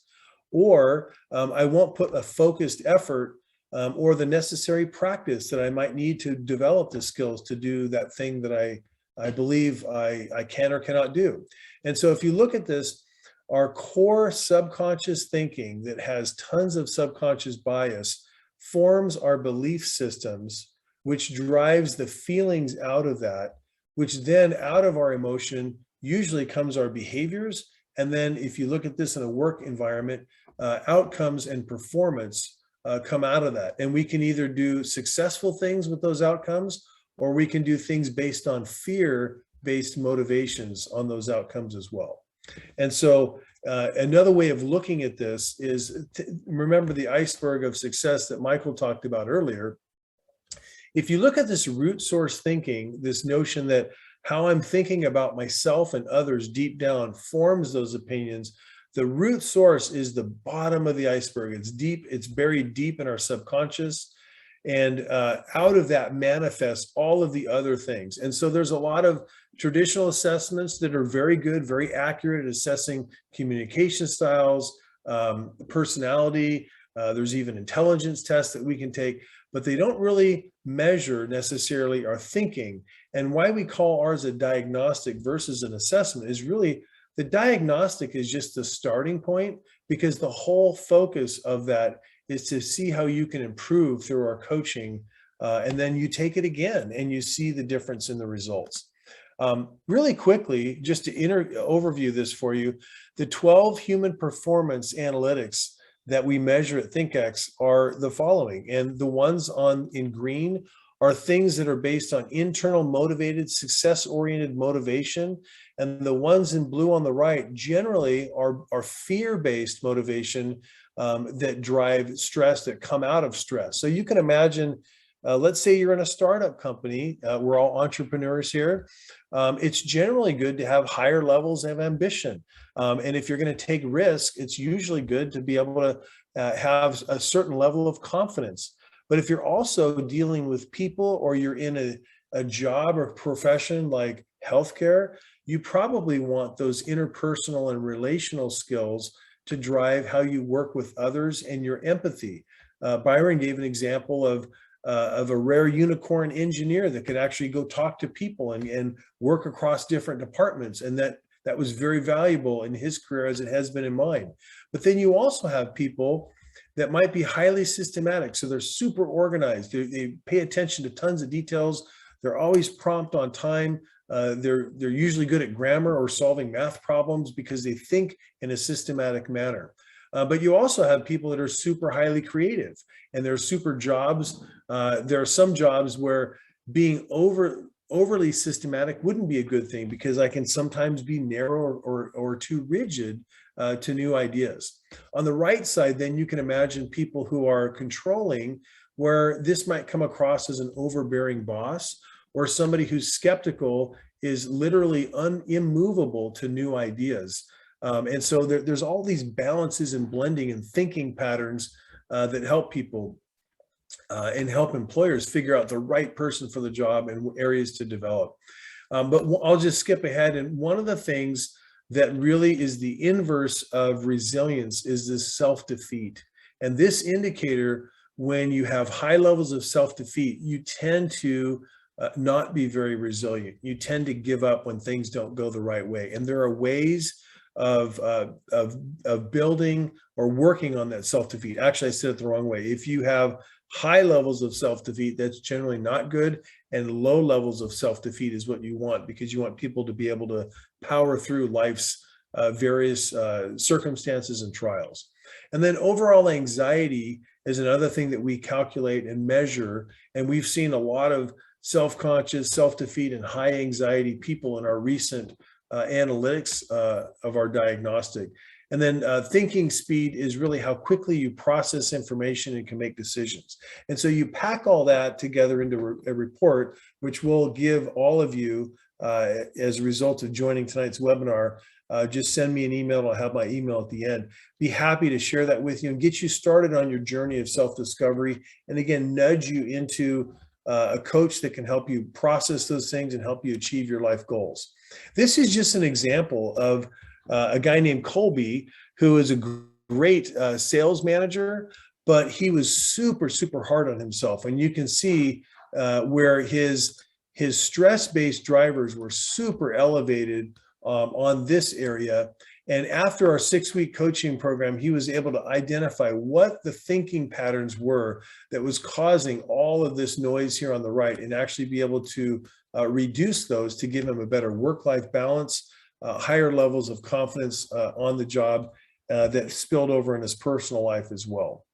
or I won't put a focused effort or the necessary practice that I might need to develop the skills to do that thing that I believe I can or cannot do. And so if you look at this, our core subconscious thinking that has tons of subconscious bias forms our belief systems, which drives the feelings out of that, which then out of our emotion usually comes our behaviors. And then if you look at this in a work environment, outcomes and performance come out of that. And we can either do successful things with those outcomes, or we can do things based on fear-based motivations on those outcomes as well. And so another way of looking at this is remember the iceberg of success that Michael talked about earlier. If you look at this root source thinking, this notion that how I'm thinking about myself and others deep down forms those opinions, the root source is the bottom of the iceberg. It's deep, it's buried deep in our subconscious. And out of that manifests all of the other things. And so there's a lot of traditional assessments that are very good, very accurate at assessing communication styles, personality. There's even intelligence tests that we can take, but they don't really measure necessarily our thinking. And why we call ours a diagnostic versus an assessment is really the diagnostic is just the starting point, because the whole focus of that is to see how you can improve through our coaching. And then you take it again and you see the difference in the results. Really quickly, just to overview this for you, the 12 human performance analytics that we measure at ThinkX are the following. And the ones in green are things that are based on internal motivated, success-oriented motivation. And the ones in blue on the right generally are fear-based motivation that drive stress, that come out of stress. So you can imagine, let's say you're in a startup company, we're all entrepreneurs here. It's generally good to have higher levels of ambition. And if you're going to take risk, it's usually good to be able to have a certain level of confidence. But if you're also dealing with people, or you're in a job or profession like healthcare, you probably want those interpersonal and relational skills to drive how you work with others and your empathy. Byron gave an example of a rare unicorn engineer that could actually go talk to people and work across different departments. And that was very valuable in his career, as it has been in mine. But then you also have people that might be highly systematic. So they're super organized. They pay attention to tons of details. They're always prompt on time. They're usually good at grammar or solving math problems because they think in a systematic manner. But you also have people that are super highly creative, and there are super jobs. There are some jobs where being overly systematic wouldn't be a good thing, because I can sometimes be narrow or too rigid to new ideas. On the right side, then you can imagine people who are controlling, where this might come across as an overbearing boss, or somebody who's skeptical is literally immovable to new ideas. And so there's all these balances and blending and thinking patterns that help people and help employers figure out the right person for the job and areas to develop. But I'll just skip ahead. And one of the things that really is the inverse of resilience is this self-defeat. And this indicator, when you have high levels of self-defeat, you tend to not be very resilient. You tend to give up when things don't go the right way. And there are ways of building or working on that self-defeat. Actually, I said it the wrong way. If you have high levels of self-defeat, that's generally not good. And low levels of self-defeat is what you want, because you want people to be able to power through life's various circumstances and trials. And then overall anxiety is another thing that we calculate and measure. And we've seen a lot of self-conscious, self-defeat, and high anxiety people in our recent analytics of our diagnostic. And then thinking speed is really how quickly you process information and can make decisions. And so you pack all that together into a report, which we'll give all of you as a result of joining tonight's webinar. Just send me an email. I'll have my email at the end. Be happy to share that with you and get you started on your journey of self-discovery. And again, nudge you into a coach that can help you process those things and help you achieve your life goals. This is just an example of a guy named Colby, who is a great sales manager, but he was super, super hard on himself. And you can see where his his stress-based drivers were super elevated on this area. And after our 6-week coaching program, he was able to identify what the thinking patterns were that was causing all of this noise here on the right, and actually be able to reduce those to give him a better work-life balance, higher levels of confidence on the job that spilled over in his personal life as well.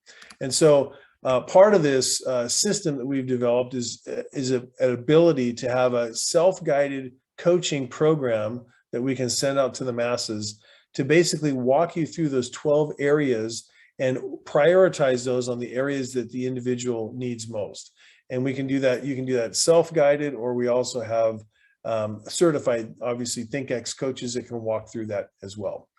And so part of this system that we've developed is an ability to have a self-guided coaching program that we can send out to the masses to basically walk you through those 12 areas and prioritize those on the areas that the individual needs most. And we can do that. You can do that self-guided, or we also have certified, obviously, ThinkX coaches that can walk through that as well.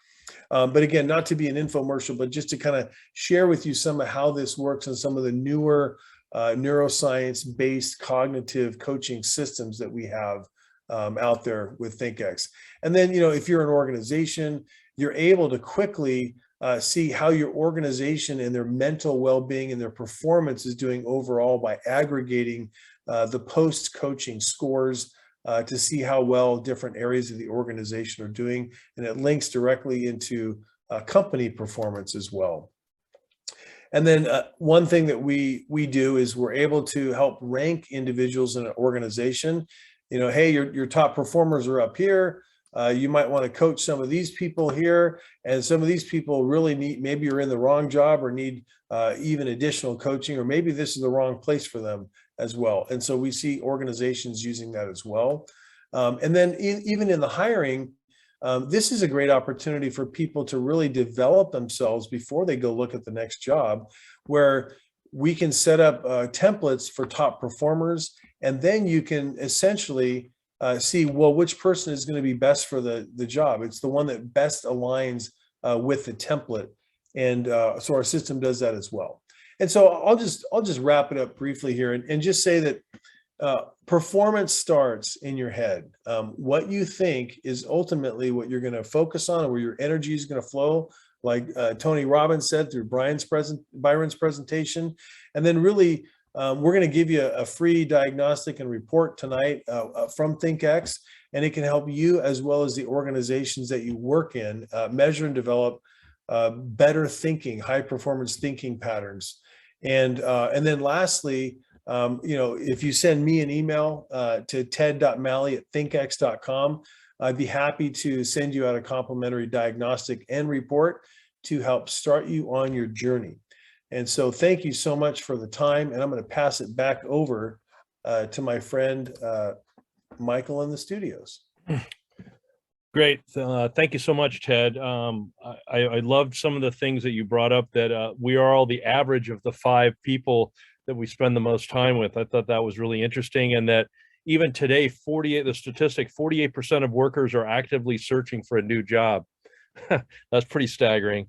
But again, not to be an infomercial, but just to kind of share with you some of how this works and some of the newer neuroscience-based cognitive coaching systems that we have out there with ThinkX. And then, if you're an organization, you're able to quickly see how your organization and their mental well-being and their performance is doing overall by aggregating the post-coaching scores to see how well different areas of the organization are doing. And it links directly into company performance as well. And then one thing that we do is we're able to help rank individuals in an organization. Hey, your top performers are up here. You might want to coach some of these people here, and some of these people really need, maybe you're in the wrong job or need even additional coaching, or maybe this is the wrong place for them as well. And so we see organizations using that as well. And then even in the hiring, this is a great opportunity for people to really develop themselves before they go look at the next job, where we can set up templates for top performers, and then you can essentially see, well, which person is going to be best for the job. It's the one that best aligns with the template. And so our system does that as well. And so I'll just wrap it up briefly here and just say that performance starts in your head. What you think is ultimately what you're going to focus on, and where your energy is going to flow, like Tony Robbins said through Byron's presentation. And then really, we're going to give you a free diagnostic and report tonight from ThinkX, and it can help you as well as the organizations that you work in measure and develop better thinking, high performance thinking patterns. And then lastly, if you send me an email to ted.malley@thinkx.com, I'd be happy to send you out a complimentary diagnostic and report to help start you on your journey. And so thank you so much for the time. And I'm going to pass it back over to my friend, Michael, in the studios. Great. Thank you so much, Ted. I loved some of the things that you brought up, that we are all the average of the 5 people that we spend the most time with. I thought that was really interesting. And that even today, 48% of workers are actively searching for a new job. That's pretty staggering.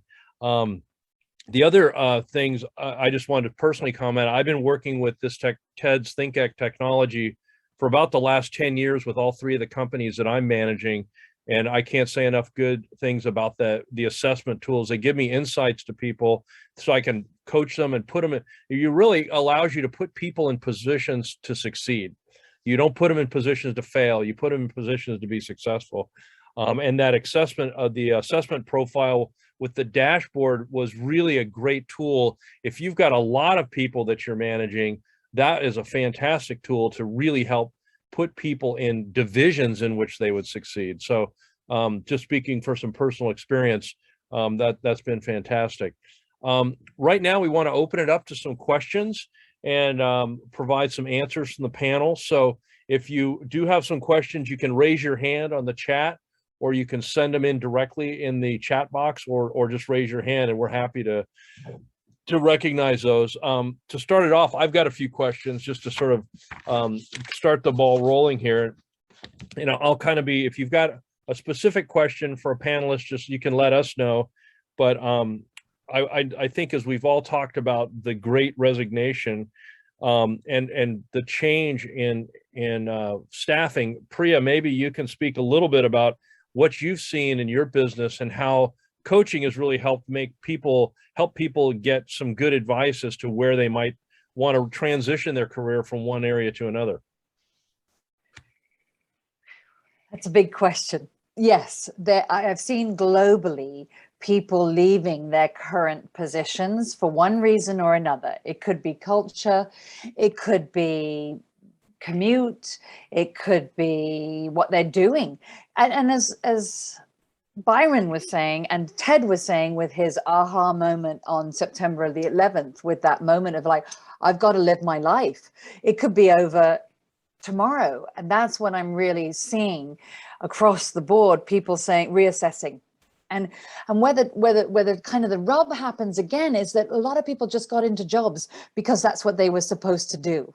The other things I just wanted to personally comment, I've been working with this Ted's ThinkX technology for about the last 10 years with all 3 of the companies that I'm managing. And I can't say enough good things about the assessment tools. They give me insights to people so I can coach them and put them in. It really allows you to put people in positions to succeed. You don't put them in positions to fail. You put them in positions to be successful. And that assessment profile with the dashboard was really a great tool. If you've got a lot of people that you're managing, that is a fantastic tool to really help put people in divisions in which they would succeed. So just speaking for some personal experience, that's been fantastic. Right now, we want to open it up to some questions and provide some answers from the panel. So if you do have some questions, you can raise your hand on the chat, or you can send them in directly in the chat box, or just raise your hand, and we're happy to recognize those. To start it off, I've got a few questions just to sort of start the ball rolling here. I'll kind of be, if you've got a specific question for a panelist, just you can let us know. But I think as we've all talked about the Great Resignation and the change in staffing, Priya, maybe you can speak a little bit about what you've seen in your business and how coaching has really helped help people get some good advice as to where they might want to transition their career from one area to another. That's a big question. Yes, I have seen globally people leaving their current positions for one reason or another. It could be culture, it could be commute, it could be what they're doing. And as Byron was saying, and Ted was saying with his aha moment on September the 11th, with that moment of like, I've got to live my life. It could be over tomorrow. And that's what I'm really seeing across the board, people saying, reassessing. And whether kind of the rub happens again is that a lot of people just got into jobs because that's what they were supposed to do,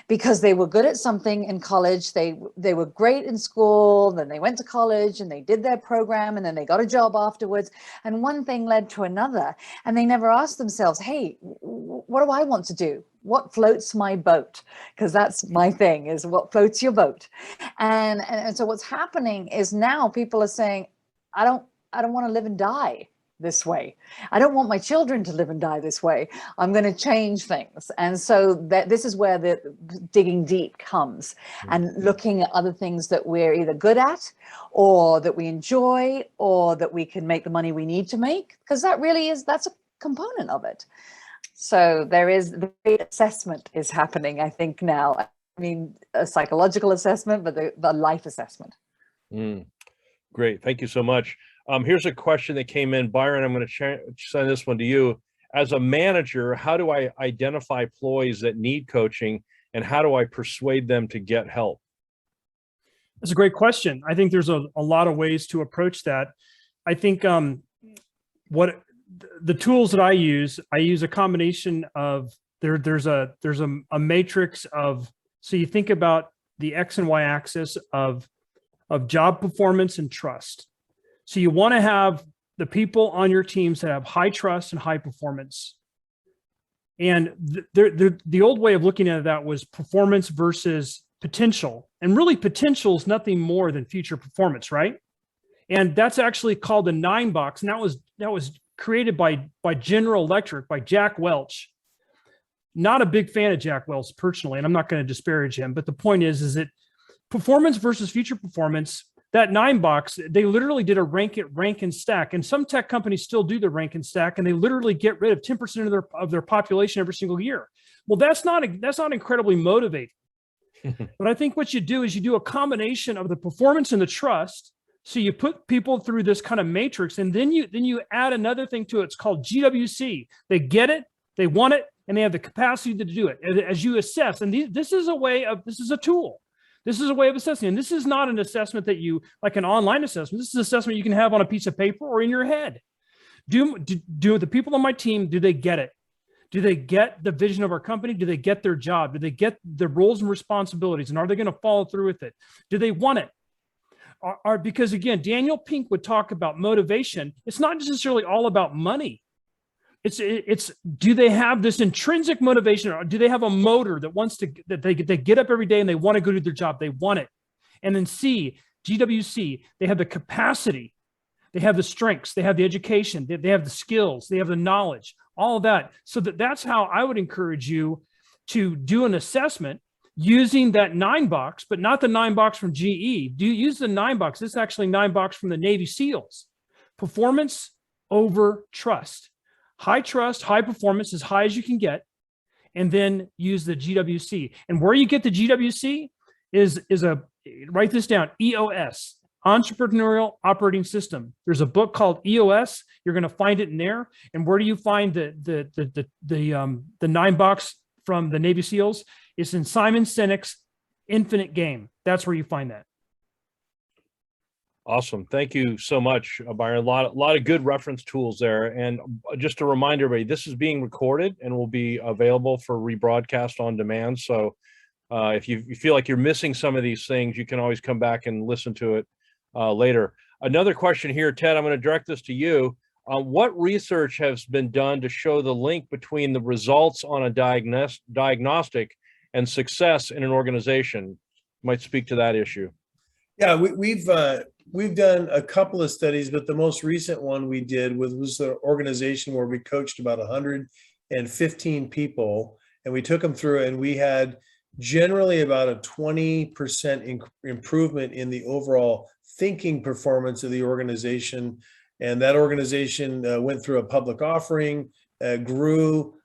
because they were good at something in college, they were great in school, then they went to college and they did their program and then they got a job afterwards, and one thing led to another, and they never asked themselves, hey, what do I want to do? What floats my boat? Because that's my thing, is what floats your boat. And so what's happening is now people are saying, I don't want to live and die this way. I don't want my children to live and die this way. I'm going to change things. And so this is where the digging deep comes, and looking at other things that we're either good at or that we enjoy or that we can make the money we need to make, because that's a component of it. So the great assessment is happening, I think, now. I mean, a psychological assessment, but the life assessment. Great. Thank you so much. Here's a question that came in. Byron, I'm going to send this one to you. As a manager, how do I identify employees that need coaching, and how do I persuade them to get help? That's a great question. I think there's a lot of ways to approach that. I think what the tools that I use a combination of there's a matrix of, so you think about the X and Y axis of job performance and trust. So you want to have the people on your teams that have high trust and high performance. And the old way of looking at that was performance versus potential. And really potential is nothing more than future performance, right? And that's actually called the 9 box. And that was created by General Electric, by Jack Welch. Not a big fan of Jack Welch personally, and I'm not going to disparage him. But the point is that performance versus future performance, that 9 box, they literally did a rank and stack. And some tech companies still do the rank and stack, and they literally get rid of 10% of their population every single year. Well, that's not incredibly motivating. But I think what you do is you do a combination of the performance and the trust. So you put people through this kind of matrix, and then you add another thing to it. It's called GWC. They get it, they want it, and they have the capacity to do it. As you assess, and this is a tool. This is a way of assessing. And this is not an assessment that you, like an online assessment. This is an assessment you can have on a piece of paper or in your head. Do the people on my team, do they get it? Do they get the vision of our company? Do they get their job? Do they get the roles and responsibilities? And are they going to follow through with it? Do they want it? Because again, Daniel Pink would talk about motivation. It's not necessarily all about money. It's do they have this intrinsic motivation, or do they have a motor that they get up every day and they want to go do their job? They want it. And then C, GWC, they have the capacity, they have the strengths, they have the education, they have the skills, they have the knowledge, all of that. So that's how I would encourage you to do an assessment using that 9 box, but not the 9 box from GE. Do use the 9 box. This is actually 9 box from the Navy SEALs. Performance over trust. High trust, high performance, as high as you can get, and then use the GWC. And where you get the GWC is write this down, EOS, Entrepreneurial Operating System. There's a book called EOS. You're going to find it in there. And where do you find the 9 box from the Navy SEALs? It's in Simon Sinek's Infinite Game. That's where you find that. Awesome. Thank you so much, Byron. A lot of good reference tools there. And just to remind everybody, this is being recorded and will be available for rebroadcast on demand. So if you feel like you're missing some of these things, you can always come back and listen to it later. Another question here, Ted, I'm going to direct this to you. What research has been done to show the link between the results on a diagnostic and success in an organization? You might speak to that issue. Yeah, we've done a couple of studies, but the most recent one we did was an organization where we coached about 115 people, and we took them through, and we had generally about a 20% improvement in the overall thinking performance of the organization. And that organization went through a public offering, grew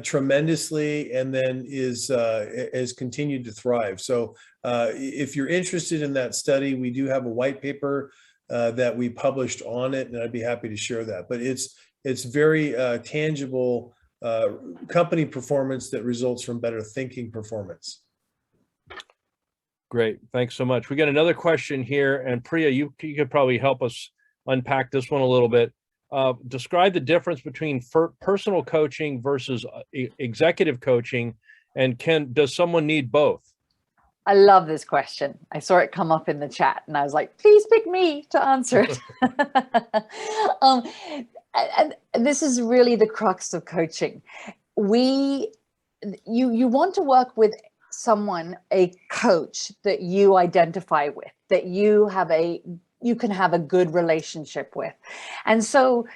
tremendously, and then has continued to thrive. So if you're interested in that study, we do have a white paper that we published on it, and I'd be happy to share that. But it's very tangible company performance that results from better thinking performance. Great. Thanks so much. We got another question here, and Priya, you could probably help us unpack this one a little bit. Describe the difference between personal coaching versus executive coaching, and does someone need both? I love this question. I saw it come up in the chat and I was like, please pick me to answer it. And this is really the crux of coaching. You want to work with someone, a coach that you identify with, that you can have a good relationship with. And so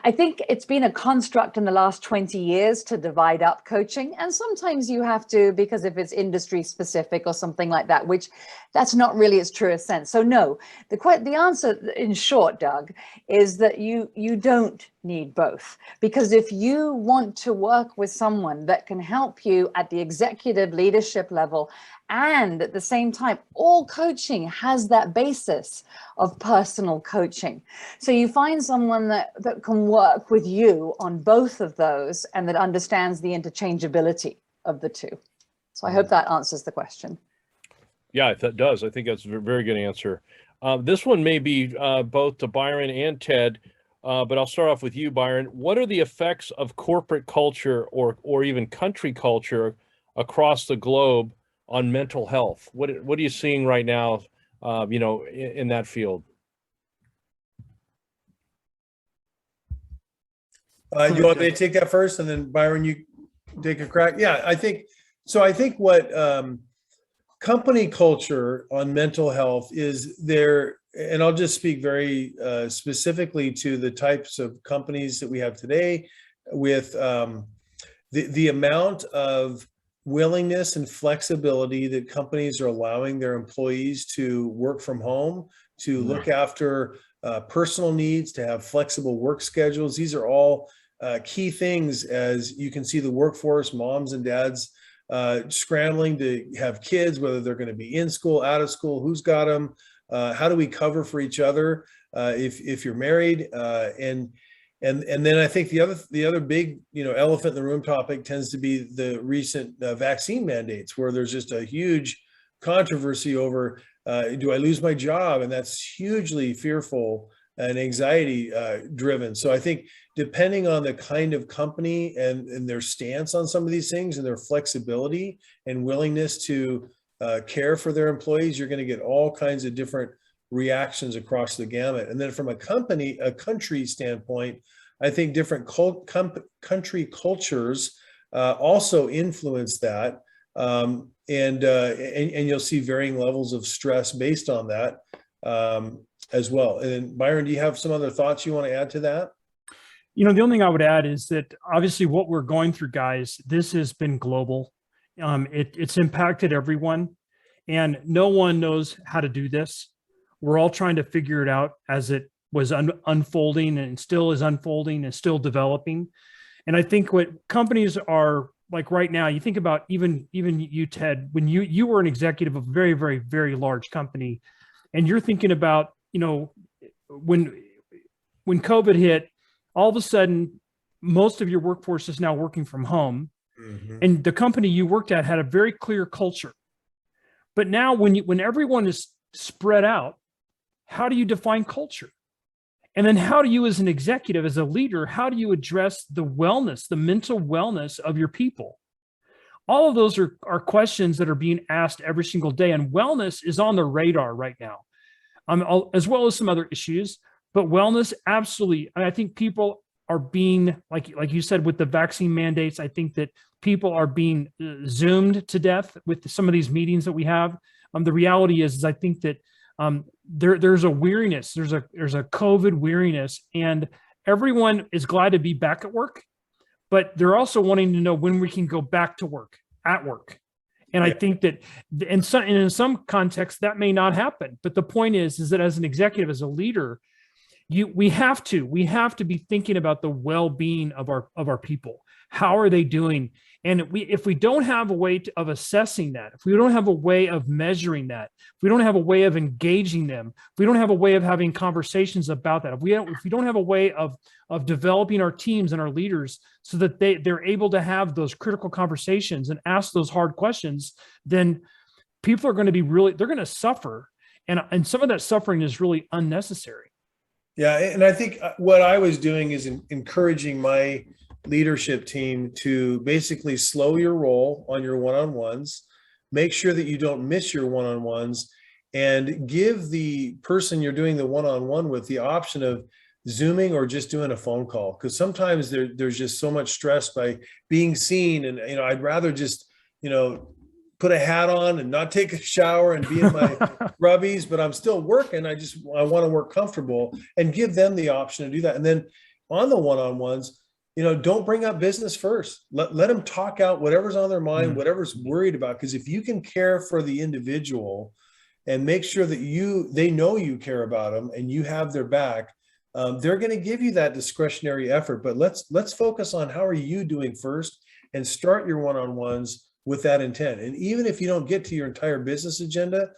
I think it's been a construct in the last 20 years to divide up coaching. And sometimes you have to, because if it's industry specific or something like that, which that's not really its truest sense. So no, the answer in short, Doug, is that you don't need both. Because if you want to work with someone that can help you at the executive leadership level, and at the same time, all coaching has that basis of personal coaching. So you find someone that can work with you on both of those and that understands the interchangeability of the two. So I hope that answers the question. Yeah, that does. I think that's a very good answer. This one may be both to Byron and Ted, but I'll start off with you, Byron. What are the effects of corporate culture or even country culture across the globe on mental health? What are you seeing right now, in that field? You want me to take that first, and then Byron, you take a crack? Yeah, I think what company culture on mental health is there, and I'll just speak very specifically to the types of companies that we have today, with the amount of willingness and flexibility that companies are allowing their employees to work from home, to look after personal needs, to have flexible work schedules. These are all key things, as you can see the workforce, moms and dads scrambling to have kids, whether they're going to be in school, out of school, who's got them, how do we cover for each other if you're married, and then I think the other big elephant in the room topic tends to be the recent vaccine mandates, where there's just a huge controversy over do I lose my job, and that's hugely fearful and anxiety driven. So I think depending on the kind of company and their stance on some of these things and their flexibility and willingness to care for their employees, you're going to get all kinds of different reactions across the gamut. And then from a country standpoint, I think different country cultures also influence that, and you'll see varying levels of stress based on that as well. And then Byron, do you have some other thoughts you want to add to that? The only thing I would add is that obviously what we're going through, guys, this has been global. It's impacted everyone, and no one knows how to do this. We're all trying to figure it out as it was unfolding, and still is unfolding and still developing. And I think what companies are like right now, you think about even you, Ted, when you were an executive of a very, very, very large company, and you're thinking about, when COVID hit, all of a sudden, most of your workforce is now working from home. Mm-hmm. And the company you worked at had a very clear culture. But now when everyone is spread out, how do you define culture? And then how do you, as an executive, as a leader, how do you address the wellness, the mental wellness of your people? All of those are questions that are being asked every single day. And wellness is on the radar right now, as well as some other issues. But wellness, absolutely. I think people are being, like you said, with the vaccine mandates, I think that people are being Zoomed to death with some of these meetings that we have. The reality is I think that there's a weariness, there's a COVID weariness, and everyone is glad to be back at work, but they're also wanting to know when we can go back to work at work. And I think that in some contexts that may not happen. But the point is that as an executive, as a leader, we have to be thinking about the well-being of our people. How are they doing? And if we don't have a way of assessing that, if we don't have a way of measuring that, if we don't have a way of engaging them, if we don't have a way of having conversations about that, if we don't have a way of developing our teams and our leaders so that they're able to have those critical conversations and ask those hard questions, then people are going to be they're going to suffer. And some of that suffering is really unnecessary. Yeah. And I think what I was doing is encouraging my leadership team to basically slow your roll on your one-on-ones, make sure that you don't miss your one-on-ones, and give the person you're doing the one-on-one with the option of Zooming or just doing a phone call. Because sometimes there's just so much stress by being seen. And, I'd rather just, put a hat on and not take a shower and be in my rubbies, but I'm still working. I want to work comfortable, and give them the option to do that. And then on the one-on-ones, don't bring up business first. Let them talk out whatever's on their mind, whatever's worried about. Because if you can care for the individual and make sure that they know you care about them and you have their back, they're going to give you that discretionary effort. But let's focus on how are you doing first, and start your one-on-ones with that intent. And even if you don't get to your entire business agenda,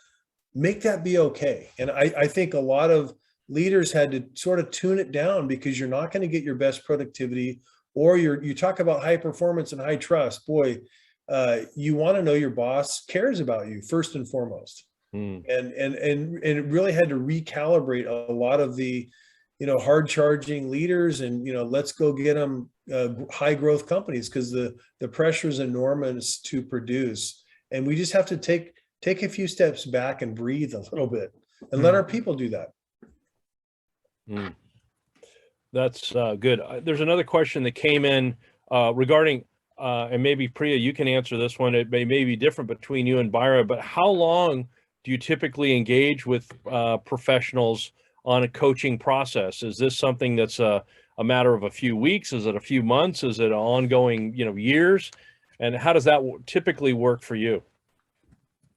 make that be okay. And I think a lot of leaders had to sort of tune it down, because you're not going to get your best productivity, or you talk about high performance and high trust. Boy, you want to know your boss cares about you first and foremost. And it really had to recalibrate a lot of the, hard charging leaders, and, let's go get them high growth companies, because the pressure is enormous to produce. And we just have to take a few steps back and breathe a little bit, and let our people do that. That's good. There's another question that came in regarding, and maybe Priya, you can answer this one. It may be different between you and Byron, but how long do you typically engage with professionals on a coaching process? Is this something that's a matter of a few weeks? Is it a few months? Is it ongoing, years? And how does that typically work for you?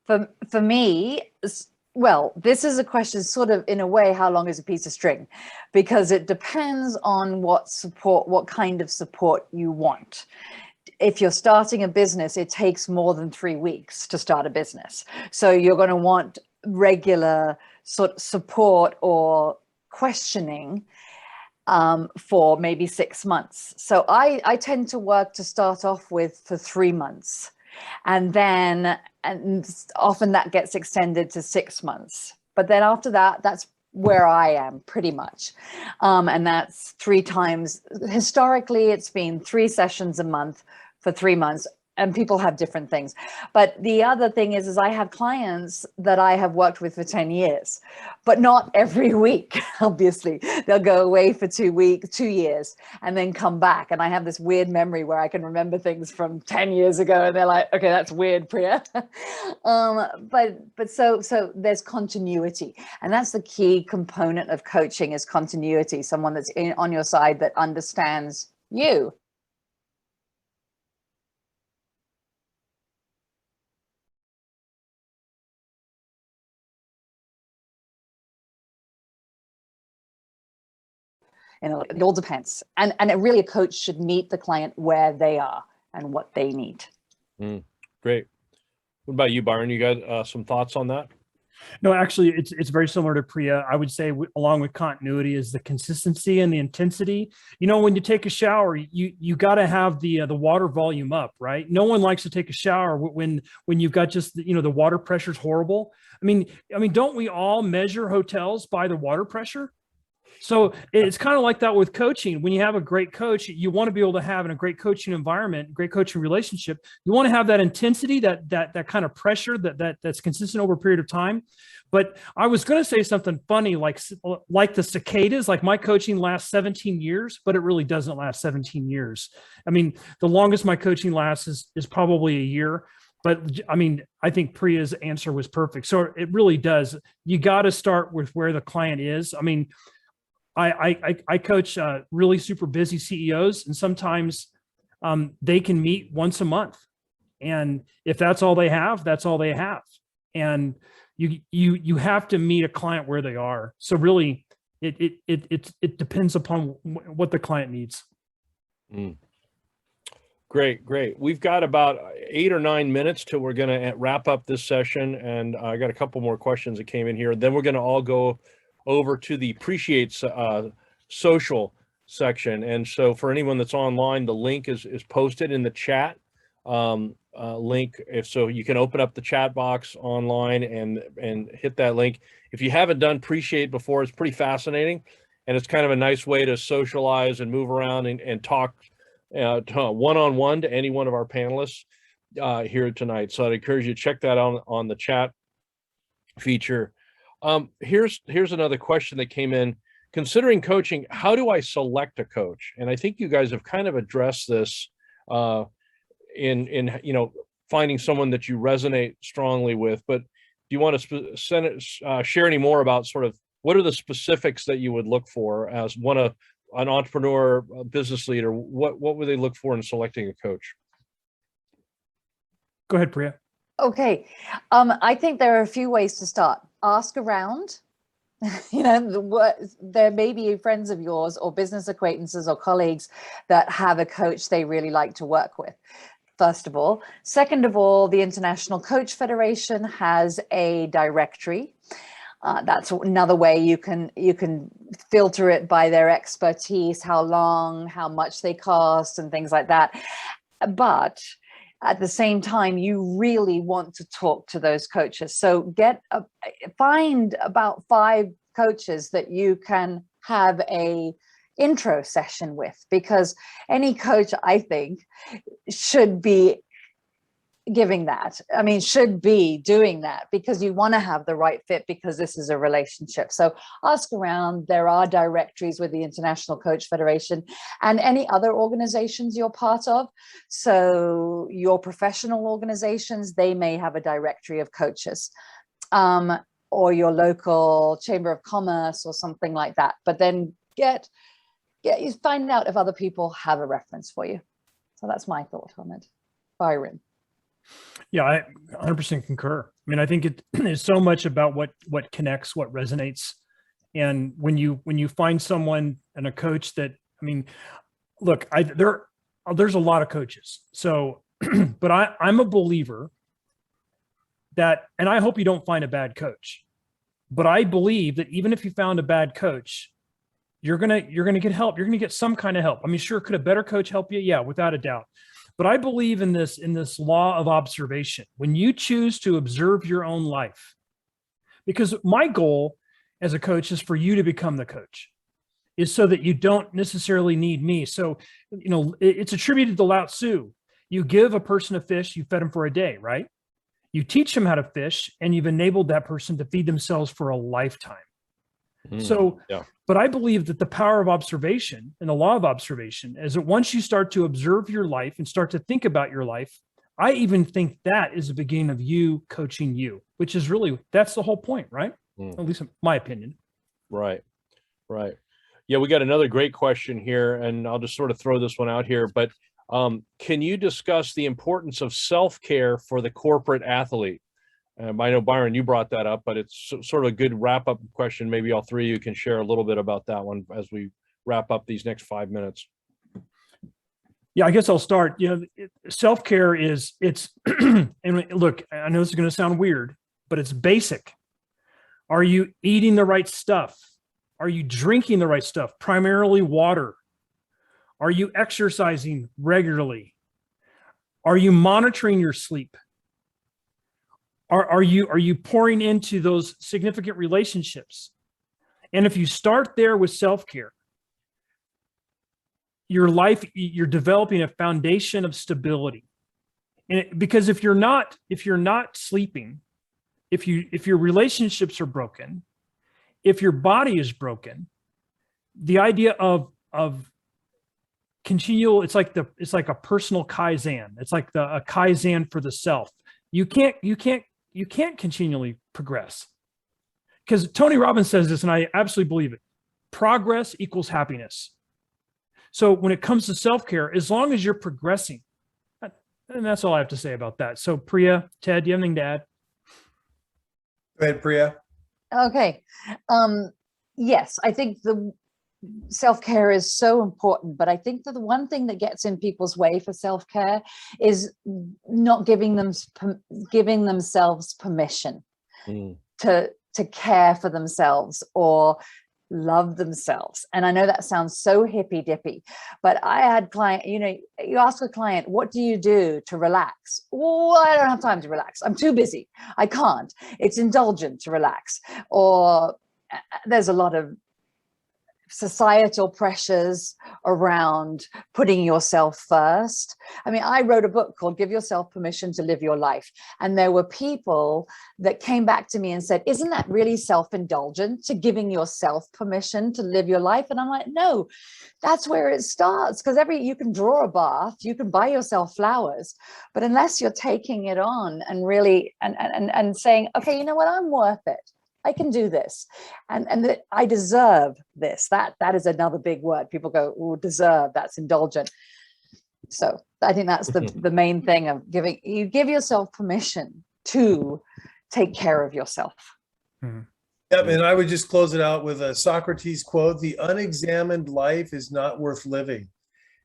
For me, well, this is a question sort of in a way, how long is a piece of string? Because it depends on what kind of support you want. If you're starting a business, it takes more than 3 weeks to start a business. So you're going to want regular sort of support or questioning for maybe 6 months. So I tend to work to start off with for 3 months. And often that gets extended to 6 months. But then after that, that's where I am pretty much. And that's 3 times. Historically, it's been 3 sessions a month for 3 months. And people have different things. But the other thing is I have clients that I have worked with for 10 years, but not every week, obviously. They'll go away for 2 years, and then come back. And I have this weird memory where I can remember things from 10 years ago, and they're like, okay, that's weird, Priya. But so there's continuity. And that's the key component of coaching, is continuity. Someone that's on your side that understands you. It all depends. And really a coach should meet the client where they are and what they need. Great. What about you, Byron? You got some thoughts on that? No, actually, it's very similar to Priya. I would say along with continuity is the consistency and the intensity. When you take a shower, you got to have the water volume up, right? No one likes to take a shower when you've got just the water pressure's horrible. I mean, don't we all measure hotels by the water pressure? So it's kind of like that with coaching. When you have a great coach, you want to be able to have in a great coaching environment, great coaching relationship, you want to have that intensity, that kind of pressure that's consistent over a period of time. But I was going to say something funny, like the cicadas, like my coaching lasts 17 years, but it really doesn't last 17 years. I mean, the longest my coaching lasts is probably a year. But I mean, I think Priya's answer was perfect. So it really does. You got to start with where the client is. I mean, I coach really super busy CEOs, and sometimes they can meet once a month. And if that's all they have, that's all they have. And you have to meet a client where they are. So really, it depends upon what the client needs. Mm. Great. We've got about 8 or 9 minutes till we're going to wrap up this session. And I got a couple more questions that came in here. Then we're going to all go over to the Appreciate social section. And so for anyone that's online, the link is posted in the chat link. If so, you can open up the chat box online and hit that link. If you haven't done Appreciate before, it's pretty fascinating. And it's kind of a nice way to socialize and move around and talk one-on-one to any one of our panelists here tonight. So I'd encourage you to check that on the chat feature. Here's another question that came in. Considering coaching, how do I select a coach? And I think you guys have kind of addressed this in finding someone that you resonate strongly with. But do you want to share any more about sort of what are the specifics that you would look for as an entrepreneur, a business leader? What would they look for in selecting a coach? Go ahead, Priya. Okay. I think there are a few ways to start. Ask around. There may be friends of yours or business acquaintances or colleagues that have a coach they really like to work with. First of all. Second of all, the International Coach Federation has a directory. That's another way you can filter it by their expertise, how long, how much they cost, and things like that. But at the same time, you really want to talk to those coaches. So find about 5 coaches that you can have a intro session with, because any coach, I think, should be giving that. I mean, should be doing that, because you want to have the right fit, because this is a relationship. So ask around. There are directories with the International Coach Federation and any other organizations you're part of. So your professional organizations, they may have a directory of coaches, or your local chamber of commerce or something like that. But then you find out if other people have a reference for you. So that's my thought on it. Byron. Yeah, I 100% concur. I mean, I think it is so much about what connects, what resonates. And when you find someone and a coach that, I mean, look, there's a lot of coaches. So, but I'm a believer that, and I hope you don't find a bad coach, but I believe that even if you found a bad coach, you're gonna get help. You're gonna get some kind of help. I mean, sure, could a better coach help you? Yeah, without a doubt. But I believe in this law of observation. When you choose to observe your own life, because my goal as a coach is for you to become the coach, is so that you don't necessarily need me. So, it's attributed to Lao Tzu. You give a person a fish, you fed them for a day, right? You teach them how to fish, and you've enabled that person to feed themselves for a lifetime. But I believe that the power of observation and the law of observation is that once you start to observe your life and start to think about your life, I even think that is the beginning of you coaching you, which is really, that's the whole point, right? At least in my opinion. Right. Yeah, we got another great question here, and I'll just sort of throw this one out here, but can you discuss the importance of self-care for the corporate athlete? I know, Byron, you brought that up, but it's sort of a good wrap-up question. Maybe all three of you can share a little bit about that one as we wrap up these next 5 minutes. Yeah, I guess I'll start. Self-care it's, and look, I know this is going to sound weird, but it's basic. Are you eating the right stuff? Are you drinking the right stuff? Primarily water. Are you exercising regularly? Are you monitoring your sleep? Are you pouring into those significant relationships? And if you start there with self-care, you're developing a foundation of stability. And because if you're not sleeping, if your relationships are broken, if your body is broken, the idea of continual, it's like a personal Kaizen. It's like a Kaizen for the self. You can't continually progress, because Tony Robbins says this, and I absolutely believe it. Progress equals happiness. So when it comes to self-care, as long as you're progressing, And that's all I have to say about that. So Priya, Ted, do you have anything to add? Go ahead, Priya. Okay. Yes, I think the self-care is so important, but I think that the one thing that gets in people's way for self-care is not giving themselves permission to care for themselves or love themselves. And I know that sounds so hippy dippy, but I had client, you ask a client, what do you do to relax? Oh, I don't have time to relax. I'm too busy. I can't. It's indulgent to relax. Or there's a lot of societal pressures around putting yourself first. I mean, I wrote a book called Give Yourself Permission to Live Your Life. And there were people that came back to me and said, isn't that really self-indulgent, to giving yourself permission to live your life? And I'm like, no, that's where it starts. Because you can draw a bath, you can buy yourself flowers, but unless you're taking it on and really, and saying, okay, you know what, I'm worth it. I can do this, and that I deserve this. That is another big word. People go, "Oh, deserve." That's indulgent. So I think that's the main thing of giving. You give yourself permission to take care of yourself. Mm-hmm. Yep, and I would just close it out with a Socrates quote: "The unexamined life is not worth living."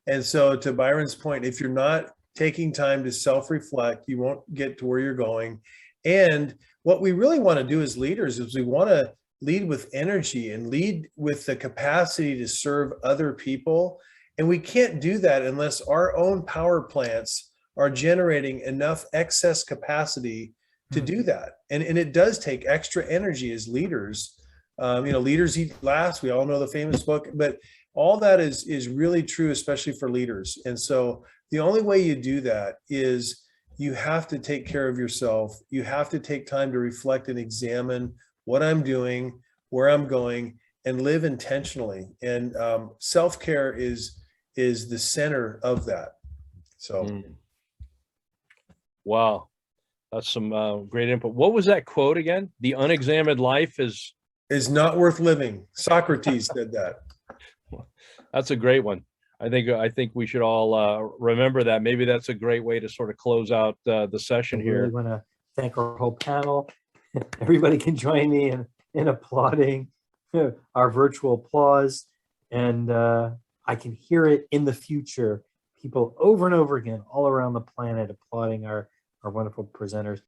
And so, to Byron's point, if you're not taking time to self-reflect, you won't get to where you're going. And what we really want to do as leaders is we want to lead with energy and lead with the capacity to serve other people. And we can't do that unless our own power plants are generating enough excess capacity to do that. And it does take extra energy as leaders. Leaders eat last. We all know the famous book, but all that is really true, especially for leaders. And so the only way you do that is you have to take care of yourself. You have to take time to reflect and examine what I'm doing, where I'm going, and live intentionally. And self-care is the center of that. So, wow, that's some great input. What was that quote again? The unexamined life is not worth living. Socrates said that. That's a great one. I think we should all remember that. Maybe that's a great way to sort of close out the session here. I really want to thank our whole panel. Everybody can join me in applauding our virtual applause. And I can hear it in the future, people over and over again, all around the planet applauding our wonderful presenters.